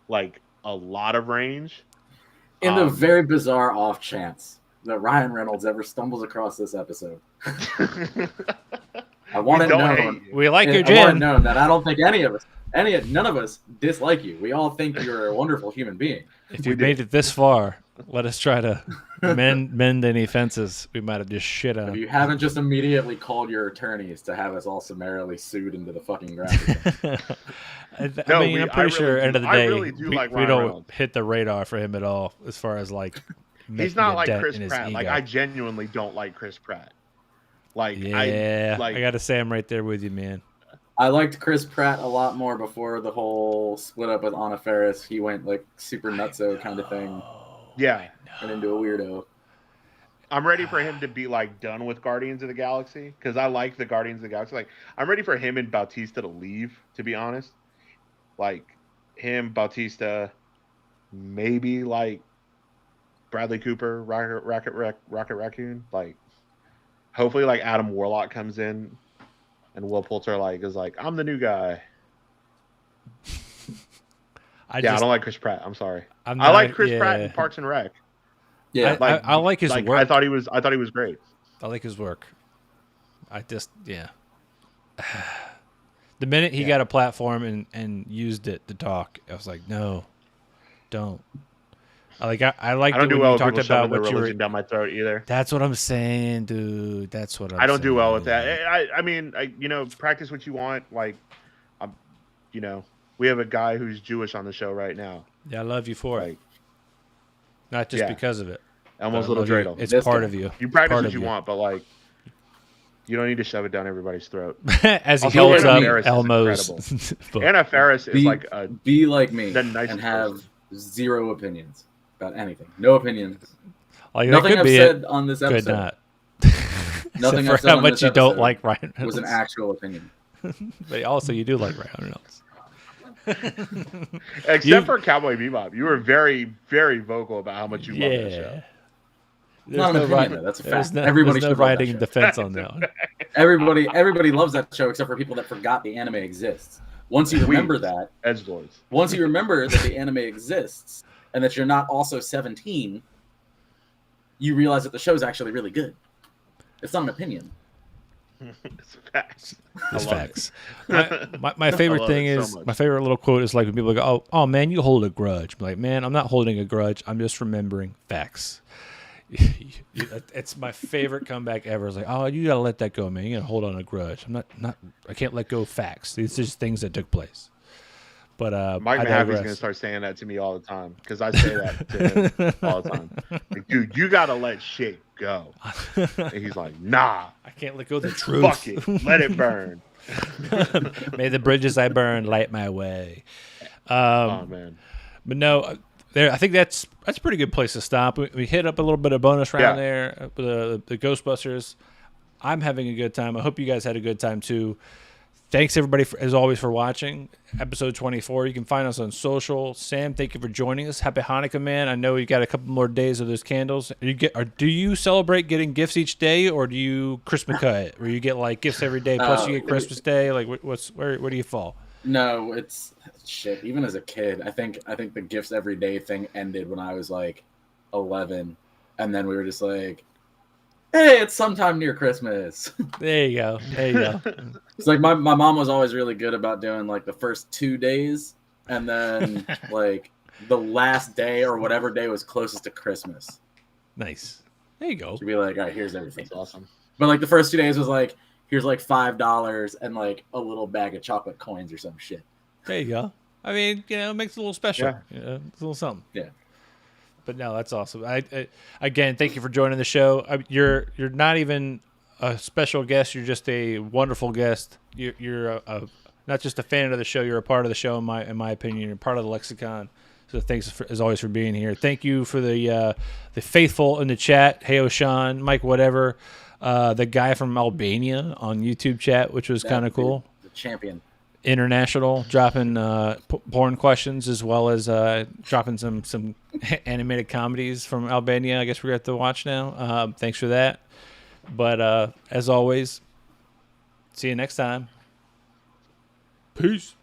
like a lot of range. In the very bizarre off chance that Ryan Reynolds ever stumbles across this episode, I want to know. We like your gin. I want to know that I don't think none of us dislike you. We all think you're a wonderful human being. If you made it this far, let us try to mend any offenses we might have just shit on. If you haven't just immediately called your attorneys to have us all summarily sued into the fucking ground. I'm pretty sure end of the day, we don't Reynolds. hit the radar for him at all as far as like he's not like Chris Pratt. Like I genuinely don't like Chris Pratt. Like I gotta say I'm right there with you, man. I liked Chris Pratt a lot more before the whole split up with Anna Faris. He went like super nutso kind of thing. Yeah. And into a weirdo. I'm ready for him to be like done with Guardians of the Galaxy, because I like the Guardians of the Galaxy. Like I'm ready for him and Bautista to leave, to be honest. Like him, Bautista, maybe like Bradley Cooper, Rocket Raccoon. Like hopefully like Adam Warlock comes in and Will Poulter like is like, I'm the new guy. I don't like Chris Pratt. I'm sorry. I like Chris Pratt in Parks and Rec. Yeah, I like his work. I thought he was great. I like his work. I just the minute he got a platform and used it to talk, I was like, no, don't. I liked I it don't when do you well with talked people about shoving their what you were. religion down my throat either. That's what I'm saying, dude. That's what I'm saying. I don't do well with that. I mean, practice what you want. Like, we have a guy who's Jewish on the show right now. Yeah, I love you for it. Like, Not just because of it. Elmo's I little love you. dreidel. It's This part guy. of you. You It's practice part what of you want, but like, you don't need to shove it down everybody's throat. As he Also, holds Anna up Faris is Elmo's incredible. Anna Faris is like Be like me the nicest and have person. zero opinions about anything. No opinions. like, that Nothing could I've be said it. on this Could episode not. Nothing Except I've for said how on much this you don't episode like Ryan was an Reynolds. actual opinion. But also, you do like Ryan Reynolds. Except for Cowboy Bebop, you were very, very vocal about how much you love that show. It's not an opinion, though. That's a fact. Everybody Everybody no should love that writing show. defense on that one. Everybody loves that show except for people that forgot the anime exists. Once you remember that, edgelords. once you remember that the anime exists and that you're not also 17, you realize that the show's actually really good. It's not an opinion. It's facts. It's facts. My favorite love thing it so is much. my favorite little quote is like when people go, "Oh man, you hold a grudge." I'm like, man, I'm not holding a grudge. I'm just remembering facts. It's my favorite comeback ever. It's like, oh, you gotta let that go, man. You gotta hold on a grudge. I can't let go of facts. These are just things that took place. But Mike I Mahaffey's digress. gonna start saying that to me all the time because I say that to him all the time. Like, dude, you gotta let shit go. And he's like, nah, I can't let go of the truth. fuck it, let it burn. May the bridges I burn light my way. Oh man, But no, I think that's a pretty good place to stop. We hit up a little bit of bonus round there with the Ghostbusters. I'm having a good time. I hope you guys had a good time too. Thanks everybody as always for watching episode 24. You can find us on social. Sam, thank you for joining us. Happy Hanukkah, man. I know you got a couple more days of those candles. Do you celebrate getting gifts each day, or do you Christmas cut, where you get like gifts every day plus you get Christmas Day? Like where do you fall? No, it's shit. Even as a kid, I think the gifts every day thing ended when I was like 11, and then we were just like, hey, it's sometime near Christmas. There you go. It's like my mom was always really good about doing like the first 2 days, and then like the last day or whatever day was closest to Christmas. Nice. There you go. She'd be like, all right, here's everything. that's awesome. But like the first 2 days was like, here's like $5 and like a little bag of chocolate coins or some shit. There you go. I mean, it makes it a little special. Yeah. It's a little something. Yeah. But no, that's awesome. I again, thank you for joining the show. You're not even a special guest. You're just a wonderful guest. You're not just a fan of the show. You're a part of the show, in my opinion. You're part of the lexicon. So thanks as always for being here. Thank you for the faithful in the chat. Hey, Oshan, Mike, whatever. The guy from Albania on YouTube chat, which was kind of cool. The champion. International, dropping porn questions as well as dropping some animated comedies from Albania. I guess we're going to have to watch now. Thanks for that. But as always, see you next time. Peace.